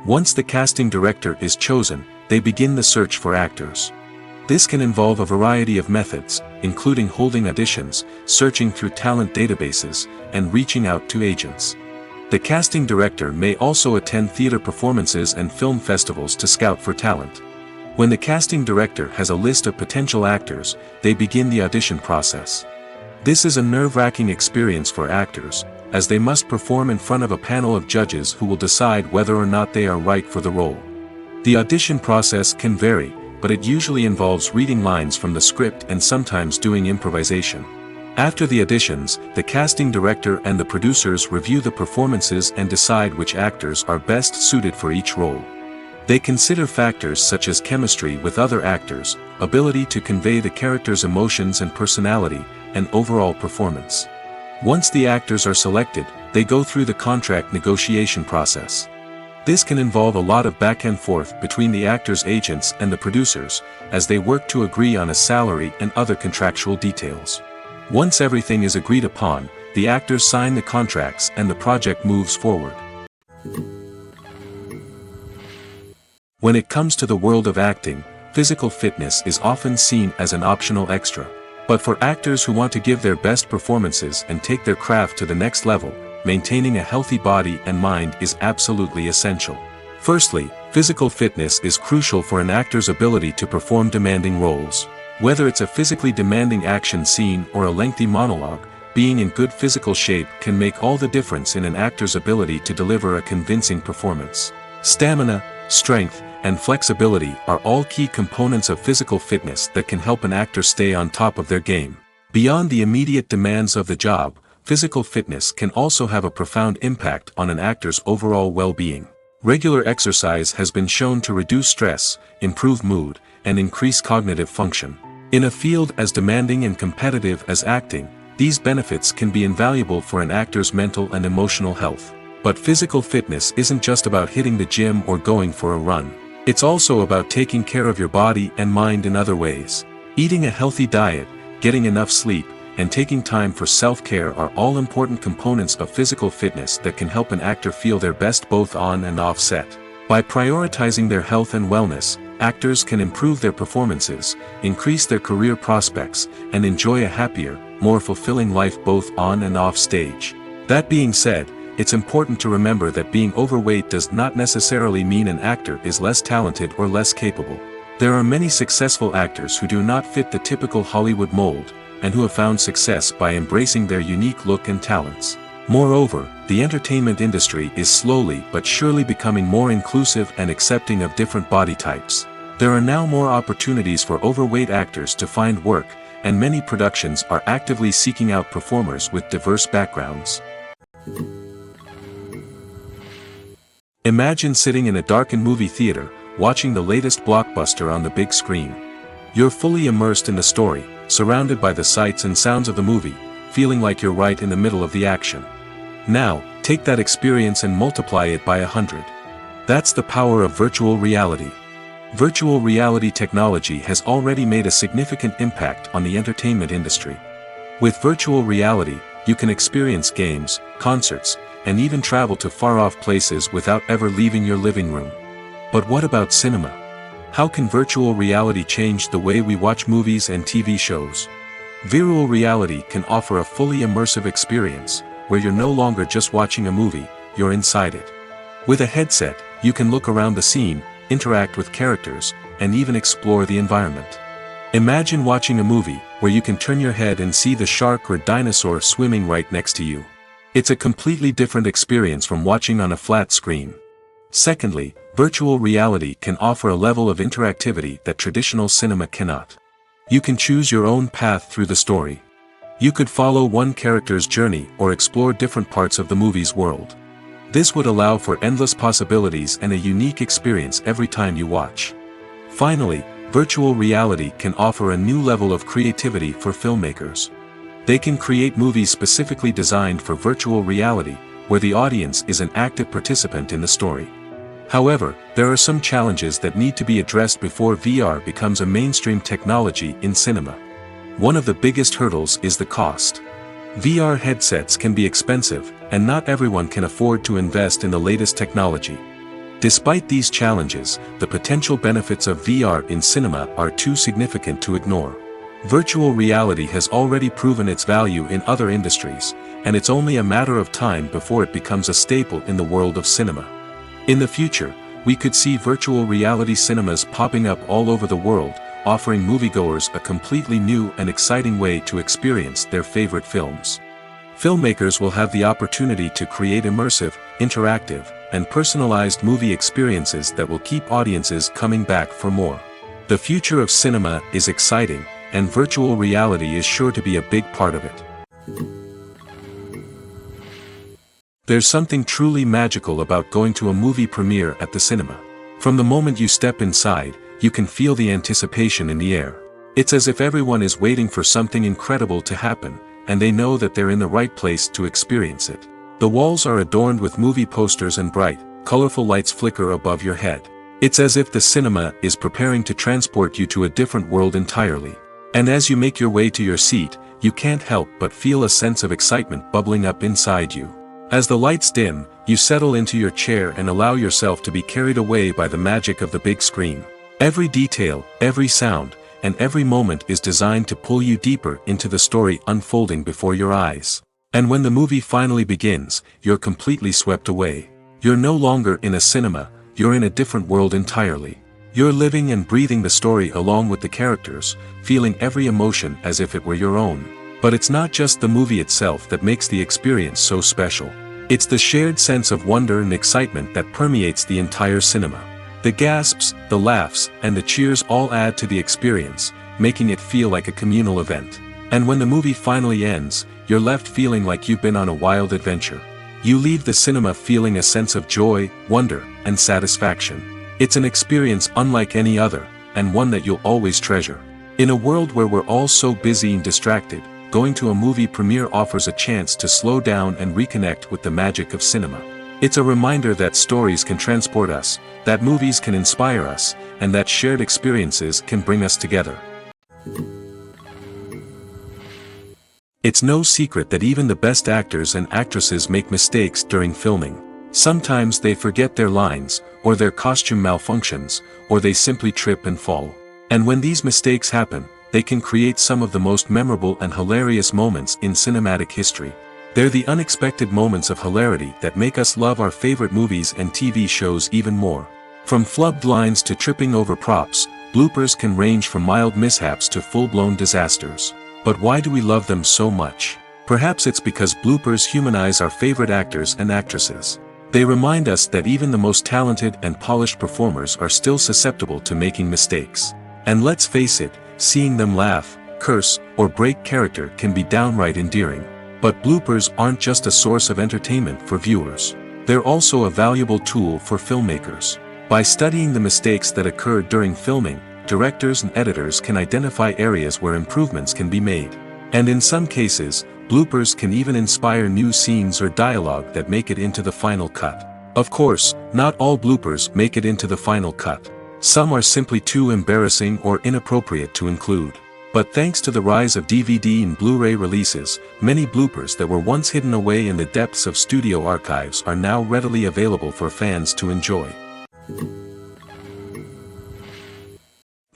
Once the casting director is chosen, they begin the search for actors. This can involve a variety of methods, including holding auditions, searching through talent databases, and reaching out to agents. The casting director may also attend theater performances and film festivals to scout for talent. When the casting director has a list of potential actors, they begin the audition process. This is a nerve-wracking experience for actors, as they must perform in front of a panel of judges who will decide whether or not they are right for the role. The audition process can vary, but it usually involves reading lines from the script and sometimes doing improvisation. After the auditions, the casting director and the producers review the performances and decide which actors are best suited for each role. They consider factors such as chemistry with other actors, ability to convey the character's emotions and personality, and overall performance. Once the actors are selected, they go through the contract negotiation process. This can involve a lot of back and forth between the actors' agents and the producers, as they work to agree on a salary and other contractual details. Once everything is agreed upon, the actors sign the contracts and the project moves forward. When it comes to the world of acting, physical fitness is often seen as an optional extra. But for actors who want to give their best performances and take their craft to the next level, maintaining a healthy body and mind is absolutely essential. Firstly, physical fitness is crucial for an actor's ability to perform demanding roles. Whether it's a physically demanding action scene or a lengthy monologue, being in good physical shape can make all the difference in an actor's ability to deliver a convincing performance. Stamina, strength, and flexibility are all key components of physical fitness that can help an actor stay on top of their game. Beyond the immediate demands of the job, physical fitness can also have a profound impact on an actor's overall well-being. Regular exercise has been shown to reduce stress, improve mood, and increase cognitive function. In a field as demanding and competitive as acting, these benefits can be invaluable for an actor's mental and emotional health. But physical fitness isn't just about hitting the gym or going for a run. It's also about taking care of your body and mind in other ways. Eating a healthy diet, getting enough sleep, and taking time for self-care are all important components of physical fitness that can help an actor feel their best both on and off set. By prioritizing their health and wellness, actors can improve their performances, increase their career prospects, and enjoy a happier, more fulfilling life both on and off stage. That being said, it's important to remember that being overweight does not necessarily mean an actor is less talented or less capable. There are many successful actors who do not fit the typical Hollywood mold, and who have found success by embracing their unique look and talents. Moreover, the entertainment industry is slowly but surely becoming more inclusive and accepting of different body types. There are now more opportunities for overweight actors to find work, and many productions are actively seeking out performers with diverse backgrounds. Imagine sitting in a darkened movie theater, watching the latest blockbuster on the big screen. You're fully immersed in the story, surrounded by the sights and sounds of the movie, feeling like you're right in the middle of the action. Now, take that experience and multiply it by 100. That's the power of virtual reality. Virtual reality technology has already made a significant impact on the entertainment industry. With virtual reality, you can experience games, concerts, and even travel to far-off places without ever leaving your living room. But what about cinema? How can virtual reality change the way we watch movies and TV shows? Virtual reality can offer a fully immersive experience, where you're no longer just watching a movie, you're inside it. With a headset, you can look around the scene, interact with characters, and even explore the environment. Imagine watching a movie, where you can turn your head and see the shark or dinosaur swimming right next to you. It's a completely different experience from watching on a flat screen. Secondly, virtual reality can offer a level of interactivity that traditional cinema cannot. You can choose your own path through the story. You could follow one character's journey or explore different parts of the movie's world. This would allow for endless possibilities and a unique experience every time you watch. Finally, virtual reality can offer a new level of creativity for filmmakers. They can create movies specifically designed for virtual reality, where the audience is an active participant in the story. However, there are some challenges that need to be addressed before VR becomes a mainstream technology in cinema. One of the biggest hurdles is the cost. VR headsets can be expensive, and not everyone can afford to invest in the latest technology. Despite these challenges, the potential benefits of VR in cinema are too significant to ignore. Virtual reality has already proven its value in other industries, and it's only a matter of time before it becomes a staple in the world of cinema. In the future, we could see virtual reality cinemas popping up all over the world, offering moviegoers a completely new and exciting way to experience their favorite films. Filmmakers will have the opportunity to create immersive, interactive, and personalized movie experiences that will keep audiences coming back for more. The future of cinema is exciting, and virtual reality is sure to be a big part of it. There's something truly magical about going to a movie premiere at the cinema. From the moment you step inside, you can feel the anticipation in the air. It's as if everyone is waiting for something incredible to happen, and they know that they're in the right place to experience it. The walls are adorned with movie posters and bright, colorful lights flicker above your head. It's as if the cinema is preparing to transport you to a different world entirely. And as you make your way to your seat, you can't help but feel a sense of excitement bubbling up inside you. As the lights dim, you settle into your chair and allow yourself to be carried away by the magic of the big screen. Every detail, every sound, and every moment is designed to pull you deeper into the story unfolding before your eyes. And when the movie finally begins, you're completely swept away. You're no longer in a cinema, you're in a different world entirely. You're living and breathing the story along with the characters, feeling every emotion as if it were your own. But it's not just the movie itself that makes the experience so special. It's the shared sense of wonder and excitement that permeates the entire cinema. The gasps, the laughs, and the cheers all add to the experience, making it feel like a communal event. And when the movie finally ends, you're left feeling like you've been on a wild adventure. You leave the cinema feeling a sense of joy, wonder, and satisfaction. It's an experience unlike any other, and one that you'll always treasure. In a world where we're all so busy and distracted, going to a movie premiere offers a chance to slow down and reconnect with the magic of cinema. It's a reminder that stories can transport us, that movies can inspire us, and that shared experiences can bring us together. It's no secret that even the best actors and actresses make mistakes during filming. Sometimes they forget their lines, or their costume malfunctions, or they simply trip and fall. And when these mistakes happen, they can create some of the most memorable and hilarious moments in cinematic history. They're the unexpected moments of hilarity that make us love our favorite movies and TV shows even more. From flubbed lines to tripping over props, bloopers can range from mild mishaps to full-blown disasters. But why do we love them so much? Perhaps it's because bloopers humanize our favorite actors and actresses. They remind us that even the most talented and polished performers are still susceptible to making mistakes. And let's face it, seeing them laugh, curse, or break character can be downright endearing. But bloopers aren't just a source of entertainment for viewers. They're also a valuable tool for filmmakers. By studying the mistakes that occurred during filming, directors and editors can identify areas where improvements can be made. And in some cases, bloopers can even inspire new scenes or dialogue that make it into the final cut. Of course, not all bloopers make it into the final cut. Some are simply too embarrassing or inappropriate to include. But thanks to the rise of DVD and Blu-ray releases, many bloopers that were once hidden away in the depths of studio archives are now readily available for fans to enjoy.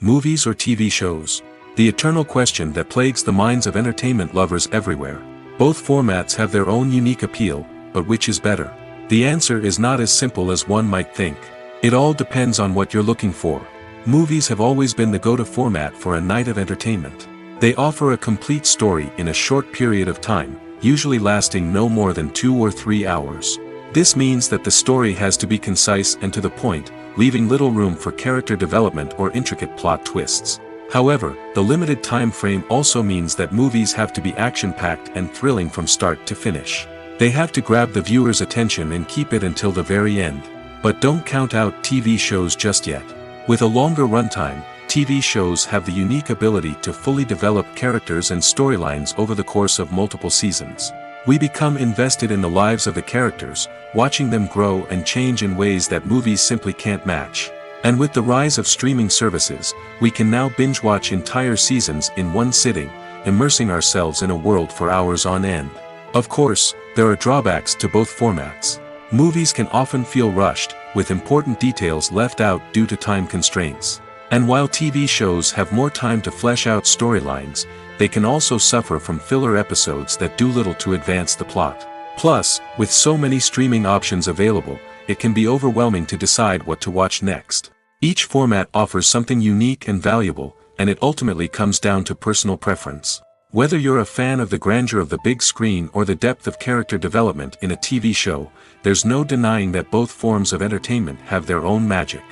Movies or TV shows? The eternal question that plagues the minds of entertainment lovers everywhere. Both formats have their own unique appeal, but which is better? The answer is not as simple as one might think. It all depends on what you're looking for. Movies have always been the go-to format for a night of entertainment. They offer a complete story in a short period of time, usually lasting no more than 2 or 3 hours. This means that the story has to be concise and to the point, leaving little room for character development or intricate plot twists. However, the limited time frame also means that movies have to be action-packed and thrilling from start to finish. They have to grab the viewer's attention and keep it until the very end. But don't count out TV shows just yet. With a longer runtime, TV shows have the unique ability to fully develop characters and storylines over the course of multiple seasons. We become invested in the lives of the characters, watching them grow and change in ways that movies simply can't match. And with the rise of streaming services, we can now binge-watch entire seasons in one sitting, immersing ourselves in a world for hours on end. Of course, there are drawbacks to both formats. Movies can often feel rushed, with important details left out due to time constraints. And while TV shows have more time to flesh out storylines, they can also suffer from filler episodes that do little to advance the plot. Plus, with so many streaming options available, it can be overwhelming to decide what to watch next. Each format offers something unique and valuable, and it ultimately comes down to personal preference. Whether you're a fan of the grandeur of the big screen or the depth of character development in a TV show, there's no denying that both forms of entertainment have their own magic.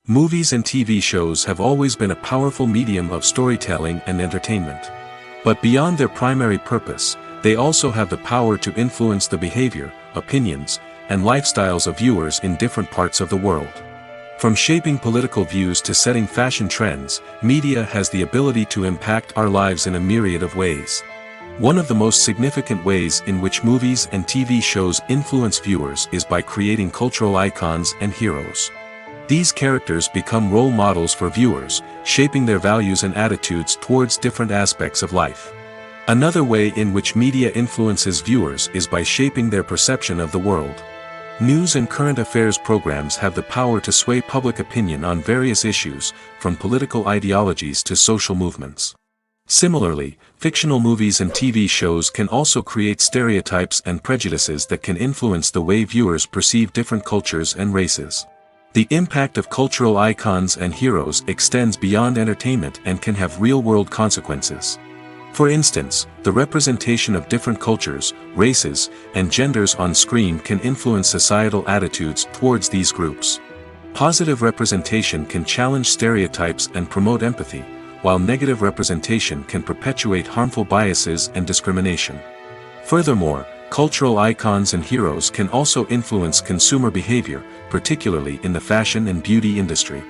Movies and TV shows have always been a powerful medium of storytelling and entertainment. But beyond their primary purpose, they also have the power to influence the behavior, opinions, and lifestyles of viewers in different parts of the world. From shaping political views to setting fashion trends, media has the ability to impact our lives in a myriad of ways. One of the most significant ways in which movies and TV shows influence viewers is by creating cultural icons and heroes. These characters become role models for viewers, shaping their values and attitudes towards different aspects of life. Another way in which media influences viewers is by shaping their perception of the world. News and current affairs programs have the power to sway public opinion on various issues, from political ideologies to social movements. Similarly, fictional movies and TV shows can also create stereotypes and prejudices that can influence the way viewers perceive different cultures and races. The impact of cultural icons and heroes extends beyond entertainment and can have real-world consequences. For instance, the representation of different cultures, races, and genders on screen can influence societal attitudes towards these groups. Positive representation can challenge stereotypes and promote empathy, while negative representation can perpetuate harmful biases and discrimination. Furthermore, cultural icons and heroes can also influence consumer behavior, particularly in the fashion and beauty industry.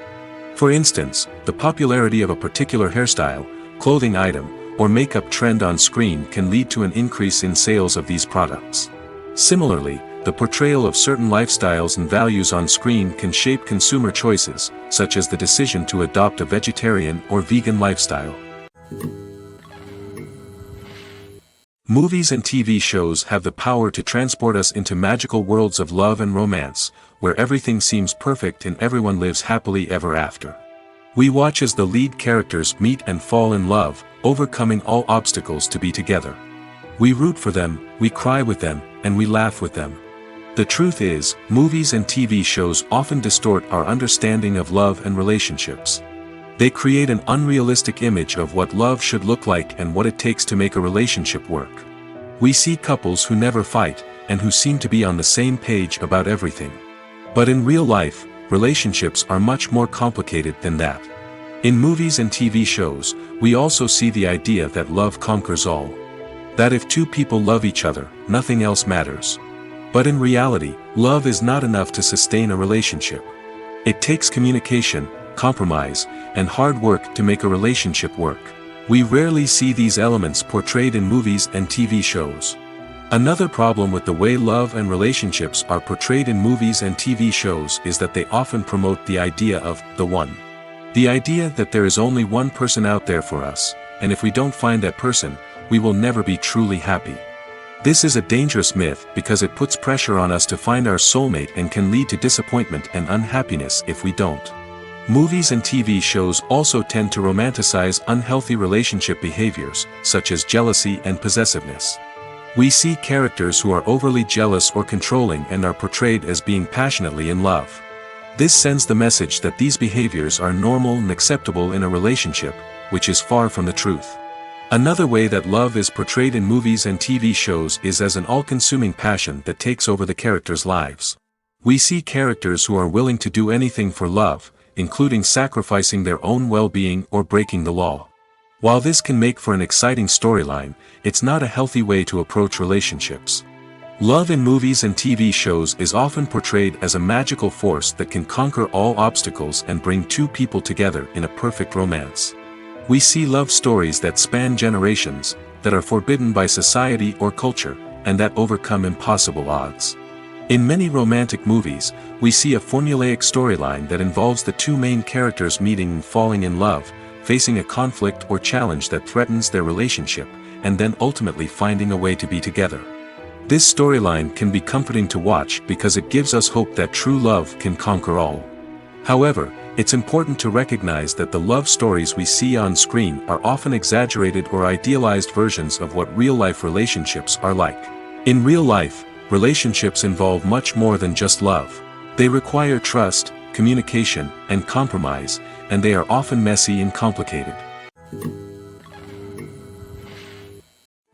For instance, the popularity of a particular hairstyle, clothing item, or makeup trend on screen can lead to an increase in sales of these products. Similarly, the portrayal of certain lifestyles and values on screen can shape consumer choices, such as the decision to adopt a vegetarian or vegan lifestyle. Movies and TV shows have the power to transport us into magical worlds of love and romance, where everything seems perfect and everyone lives happily ever after. We watch as the lead characters meet and fall in love, overcoming all obstacles to be together. We root for them, we cry with them, and we laugh with them. The truth is, movies and TV shows often distort our understanding of love and relationships. They create an unrealistic image of what love should look like and what it takes to make a relationship work. We see couples who never fight, and who seem to be on the same page about everything. But in real life, relationships are much more complicated than that. In movies and TV shows, we also see the idea that love conquers all. That if two people love each other, nothing else matters. But in reality, love is not enough to sustain a relationship. It takes communication, compromise, and hard work to make a relationship work. We rarely see these elements portrayed in movies and TV shows. Another problem with the way love and relationships are portrayed in movies and TV shows is that they often promote the idea of the one. The idea that there is only one person out there for us, and if we don't find that person, we will never be truly happy. This is a dangerous myth because it puts pressure on us to find our soulmate and can lead to disappointment and unhappiness if we don't. Movies and TV shows also tend to romanticize unhealthy relationship behaviors, such as jealousy and possessiveness. We see characters who are overly jealous or controlling and are portrayed as being passionately in love. This sends the message that these behaviors are normal and acceptable in a relationship, which is far from the truth. Another way that love is portrayed in movies and TV shows is as an all-consuming passion that takes over the characters' lives. We see characters who are willing to do anything for love, including sacrificing their own well-being or breaking the law. While this can make for an exciting storyline, it's not a healthy way to approach relationships. Love in movies and TV shows is often portrayed as a magical force that can conquer all obstacles and bring two people together in a perfect romance. We see love stories that span generations, that are forbidden by society or culture, and that overcome impossible odds. In many romantic movies, we see a formulaic storyline that involves the two main characters meeting and falling in love, facing a conflict or challenge that threatens their relationship, and then ultimately finding a way to be together. This storyline can be comforting to watch because it gives us hope that true love can conquer all. However, it's important to recognize that the love stories we see on screen are often exaggerated or idealized versions of what real-life relationships are like. In real life, relationships involve much more than just love. They require trust, communication, and compromise, and they are often messy and complicated.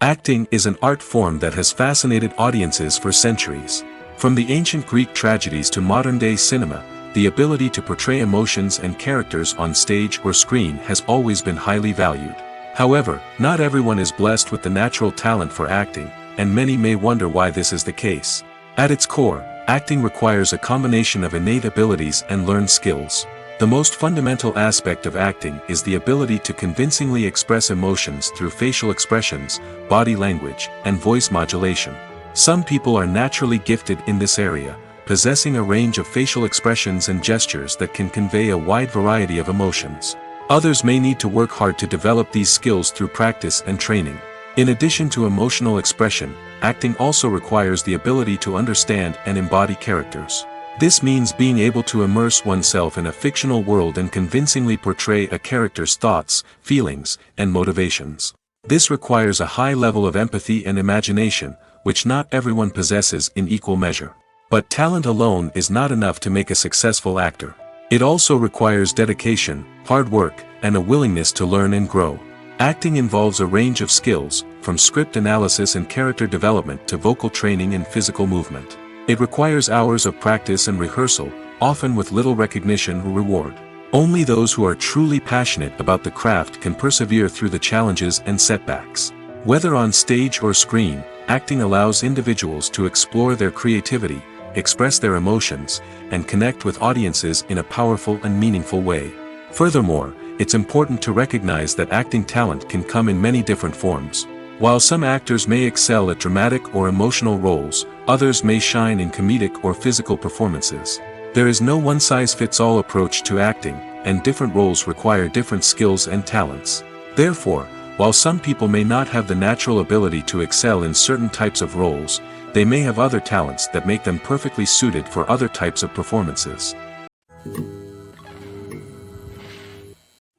Acting is an art form that has fascinated audiences for centuries. From the ancient Greek tragedies to modern-day cinema, the ability to portray emotions and characters on stage or screen has always been highly valued. However, not everyone is blessed with the natural talent for acting, and many may wonder why this is the case. At its core, acting requires a combination of innate abilities and learned skills. The most fundamental aspect of acting is the ability to convincingly express emotions through facial expressions, body language, and voice modulation. Some people are naturally gifted in this area, possessing a range of facial expressions and gestures that can convey a wide variety of emotions. Others may need to work hard to develop these skills through practice and training. In addition to emotional expression, acting also requires the ability to understand and embody characters. This means being able to immerse oneself in a fictional world and convincingly portray a character's thoughts, feelings, and motivations. This requires a high level of empathy and imagination, which not everyone possesses in equal measure. But talent alone is not enough to make a successful actor. It also requires dedication, hard work, and a willingness to learn and grow. Acting involves a range of skills, from script analysis and character development to vocal training and physical movement. It requires hours of practice and rehearsal, often with little recognition or reward. Only those who are truly passionate about the craft can persevere through the challenges and setbacks. Whether on stage or screen, acting allows individuals to explore their creativity, express their emotions, and connect with audiences in a powerful and meaningful way. Furthermore, it's important to recognize that acting talent can come in many different forms. While some actors may excel at dramatic or emotional roles, others may shine in comedic or physical performances. There is no one-size-fits-all approach to acting, and different roles require different skills and talents. Therefore, while some people may not have the natural ability to excel in certain types of roles, they may have other talents that make them perfectly suited for other types of performances.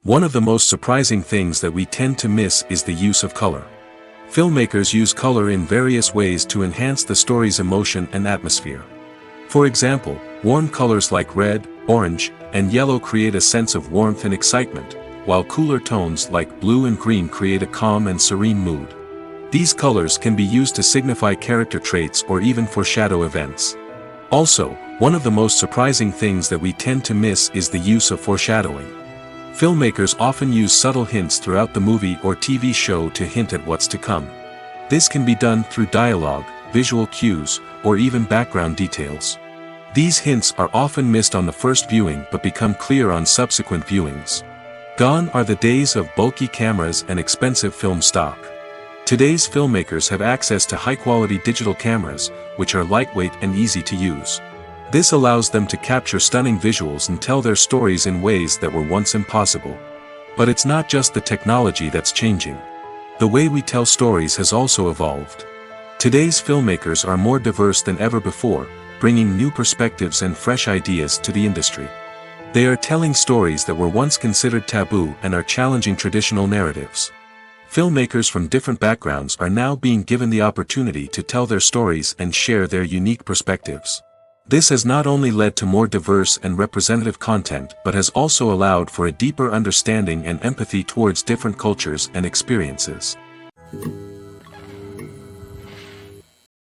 One of the most surprising things that we tend to miss is the use of color. Filmmakers use color in various ways to enhance the story's emotion and atmosphere. For example, warm colors like red, orange, and yellow create a sense of warmth and excitement, while cooler tones like blue and green create a calm and serene mood. These colors can be used to signify character traits or even foreshadow events. Also, one of the most surprising things that we tend to miss is the use of foreshadowing. Filmmakers often use subtle hints throughout the movie or TV show to hint at what's to come. This can be done through dialogue, visual cues, or even background details. These hints are often missed on the first viewing but become clear on subsequent viewings. Gone are the days of bulky cameras and expensive film stock. Today's filmmakers have access to high-quality digital cameras, which are lightweight and easy to use. This allows them to capture stunning visuals and tell their stories in ways that were once impossible. But it's not just the technology that's changing. The way we tell stories has also evolved. Today's filmmakers are more diverse than ever before, bringing new perspectives and fresh ideas to the industry. They are telling stories that were once considered taboo and are challenging traditional narratives. Filmmakers from different backgrounds are now being given the opportunity to tell their stories and share their unique perspectives. This has not only led to more diverse and representative content but has also allowed for a deeper understanding and empathy towards different cultures and experiences.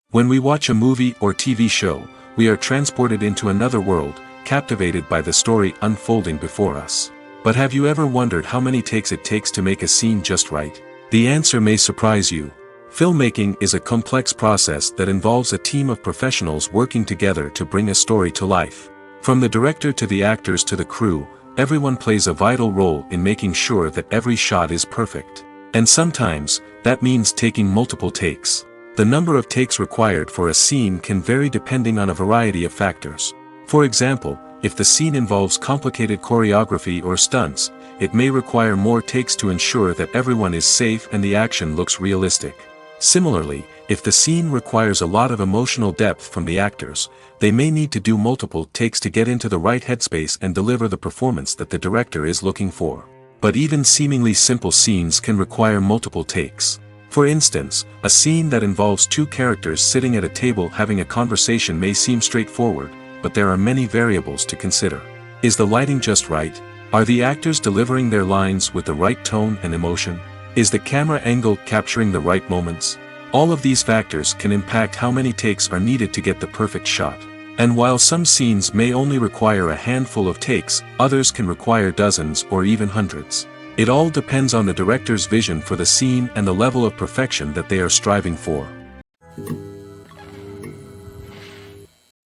When we watch a movie or TV show, we are transported into another world, captivated by the story unfolding before us. But have you ever wondered how many takes it takes to make a scene just right? The answer may surprise you. Filmmaking is a complex process that involves a team of professionals working together to bring a story to life. From the director to the actors to the crew, everyone plays a vital role in making sure that every shot is perfect. And sometimes, that means taking multiple takes. The number of takes required for a scene can vary depending on a variety of factors. For example, if the scene involves complicated choreography or stunts, it may require more takes to ensure that everyone is safe and the action looks realistic. Similarly, if the scene requires a lot of emotional depth from the actors, they may need to do multiple takes to get into the right headspace and deliver the performance that the director is looking for. But even seemingly simple scenes can require multiple takes. For instance, a scene that involves two characters sitting at a table having a conversation may seem straightforward, but there are many variables to consider. Is the lighting just right? Are the actors delivering their lines with the right tone and emotion? Is the camera angle capturing the right moments? All of these factors can impact how many takes are needed to get the perfect shot. And while some scenes may only require a handful of takes, others can require dozens or even hundreds. It all depends on the director's vision for the scene and the level of perfection that they are striving for.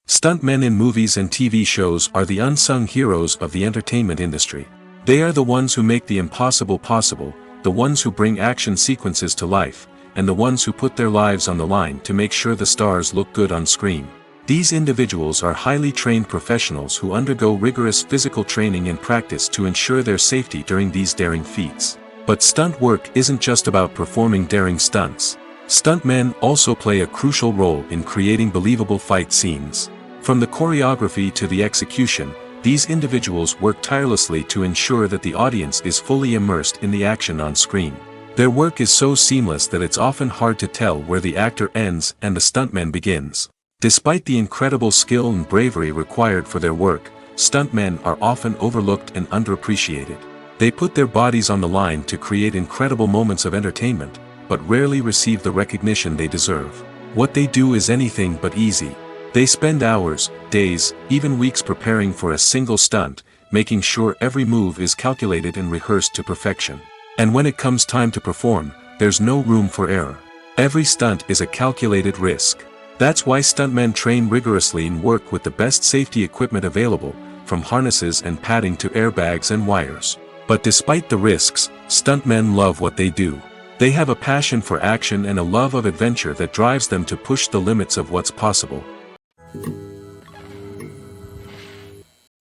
Stuntmen in movies and TV shows are the unsung heroes of the entertainment industry. They are the ones who make the impossible possible, the ones who bring action sequences to life, and the ones who put their lives on the line to make sure the stars look good on screen. These individuals are highly trained professionals who undergo rigorous physical training and practice to ensure their safety during these daring feats. But stunt work isn't just about performing daring stunts. Stuntmen also play a crucial role in creating believable fight scenes. From the choreography to the execution, these individuals work tirelessly to ensure that the audience is fully immersed in the action on screen. Their work is so seamless that it's often hard to tell where the actor ends and the stuntman begins. Despite the incredible skill and bravery required for their work, stuntmen are often overlooked and underappreciated. They put their bodies on the line to create incredible moments of entertainment, but rarely receive the recognition they deserve. What they do is anything but easy. They spend hours, days, even weeks preparing for a single stunt, making sure every move is calculated and rehearsed to perfection. And when it comes time to perform, there's no room for error. Every stunt is a calculated risk. That's why stuntmen train rigorously and work with the best safety equipment available, from harnesses and padding to airbags and wires. But despite the risks, stuntmen love what they do. They have a passion for action and a love of adventure that drives them to push the limits of what's possible.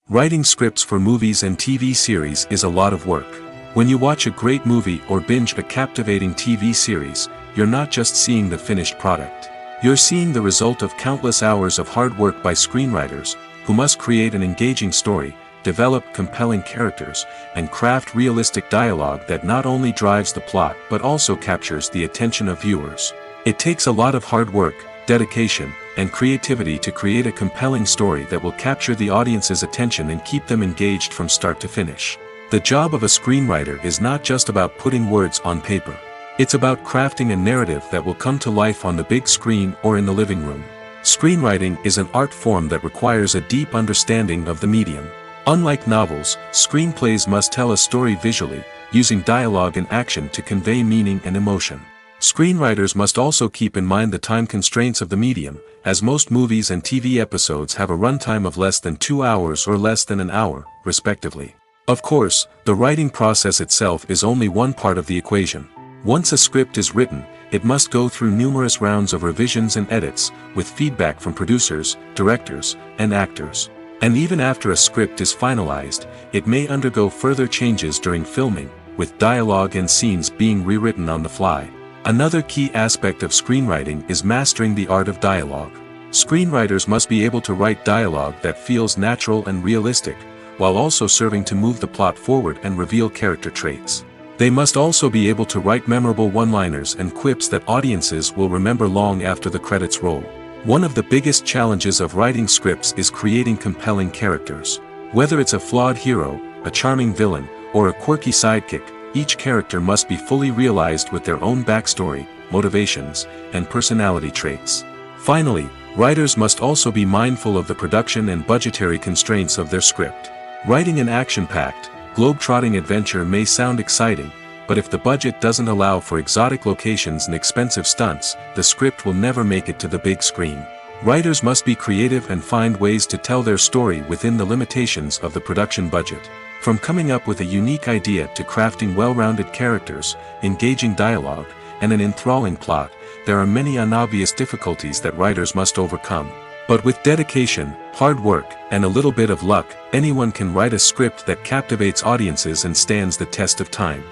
Writing scripts for movies and TV series is a lot of work. When you watch a great movie or binge a captivating TV series, you're not just seeing the finished product. You're seeing the result of countless hours of hard work by screenwriters, who must create an engaging story, develop compelling characters, and craft realistic dialogue that not only drives the plot but also captures the attention of viewers. It takes a lot of hard work, dedication, and creativity to create a compelling story that will capture the audience's attention and keep them engaged from start to finish. The job of a screenwriter is not just about putting words on paper. It's about crafting a narrative that will come to life on the big screen or in the living room. Screenwriting is an art form that requires a deep understanding of the medium. Unlike novels, screenplays must tell a story visually, using dialogue and action to convey meaning and emotion. Screenwriters must also keep in mind the time constraints of the medium, as most movies and TV episodes have a runtime of less than 2 hours or less than an hour, respectively. Of course, the writing process itself is only one part of the equation. Once a script is written, it must go through numerous rounds of revisions and edits, with feedback from producers, directors, and actors. And even after a script is finalized, it may undergo further changes during filming, with dialogue and scenes being rewritten on the fly. Another key aspect of screenwriting is mastering the art of dialogue. Screenwriters must be able to write dialogue that feels natural and realistic, while also serving to move the plot forward and reveal character traits. They must also be able to write memorable one-liners and quips that audiences will remember long after the credits roll. One of the biggest challenges of writing scripts is creating compelling characters. Whether it's a flawed hero, a charming villain, or a quirky sidekick, each character must be fully realized with their own backstory, motivations, and personality traits. Finally, writers must also be mindful of the production and budgetary constraints of their script. Writing an action-packed, globe-trotting adventure may sound exciting, but if the budget doesn't allow for exotic locations and expensive stunts, the script will never make it to the big screen. Writers must be creative and find ways to tell their story within the limitations of the production budget. From coming up with a unique idea to crafting well-rounded characters, engaging dialogue, and an enthralling plot, there are many unobvious difficulties that writers must overcome. But with dedication, hard work, and a little bit of luck, anyone can write a script that captivates audiences and stands the test of time.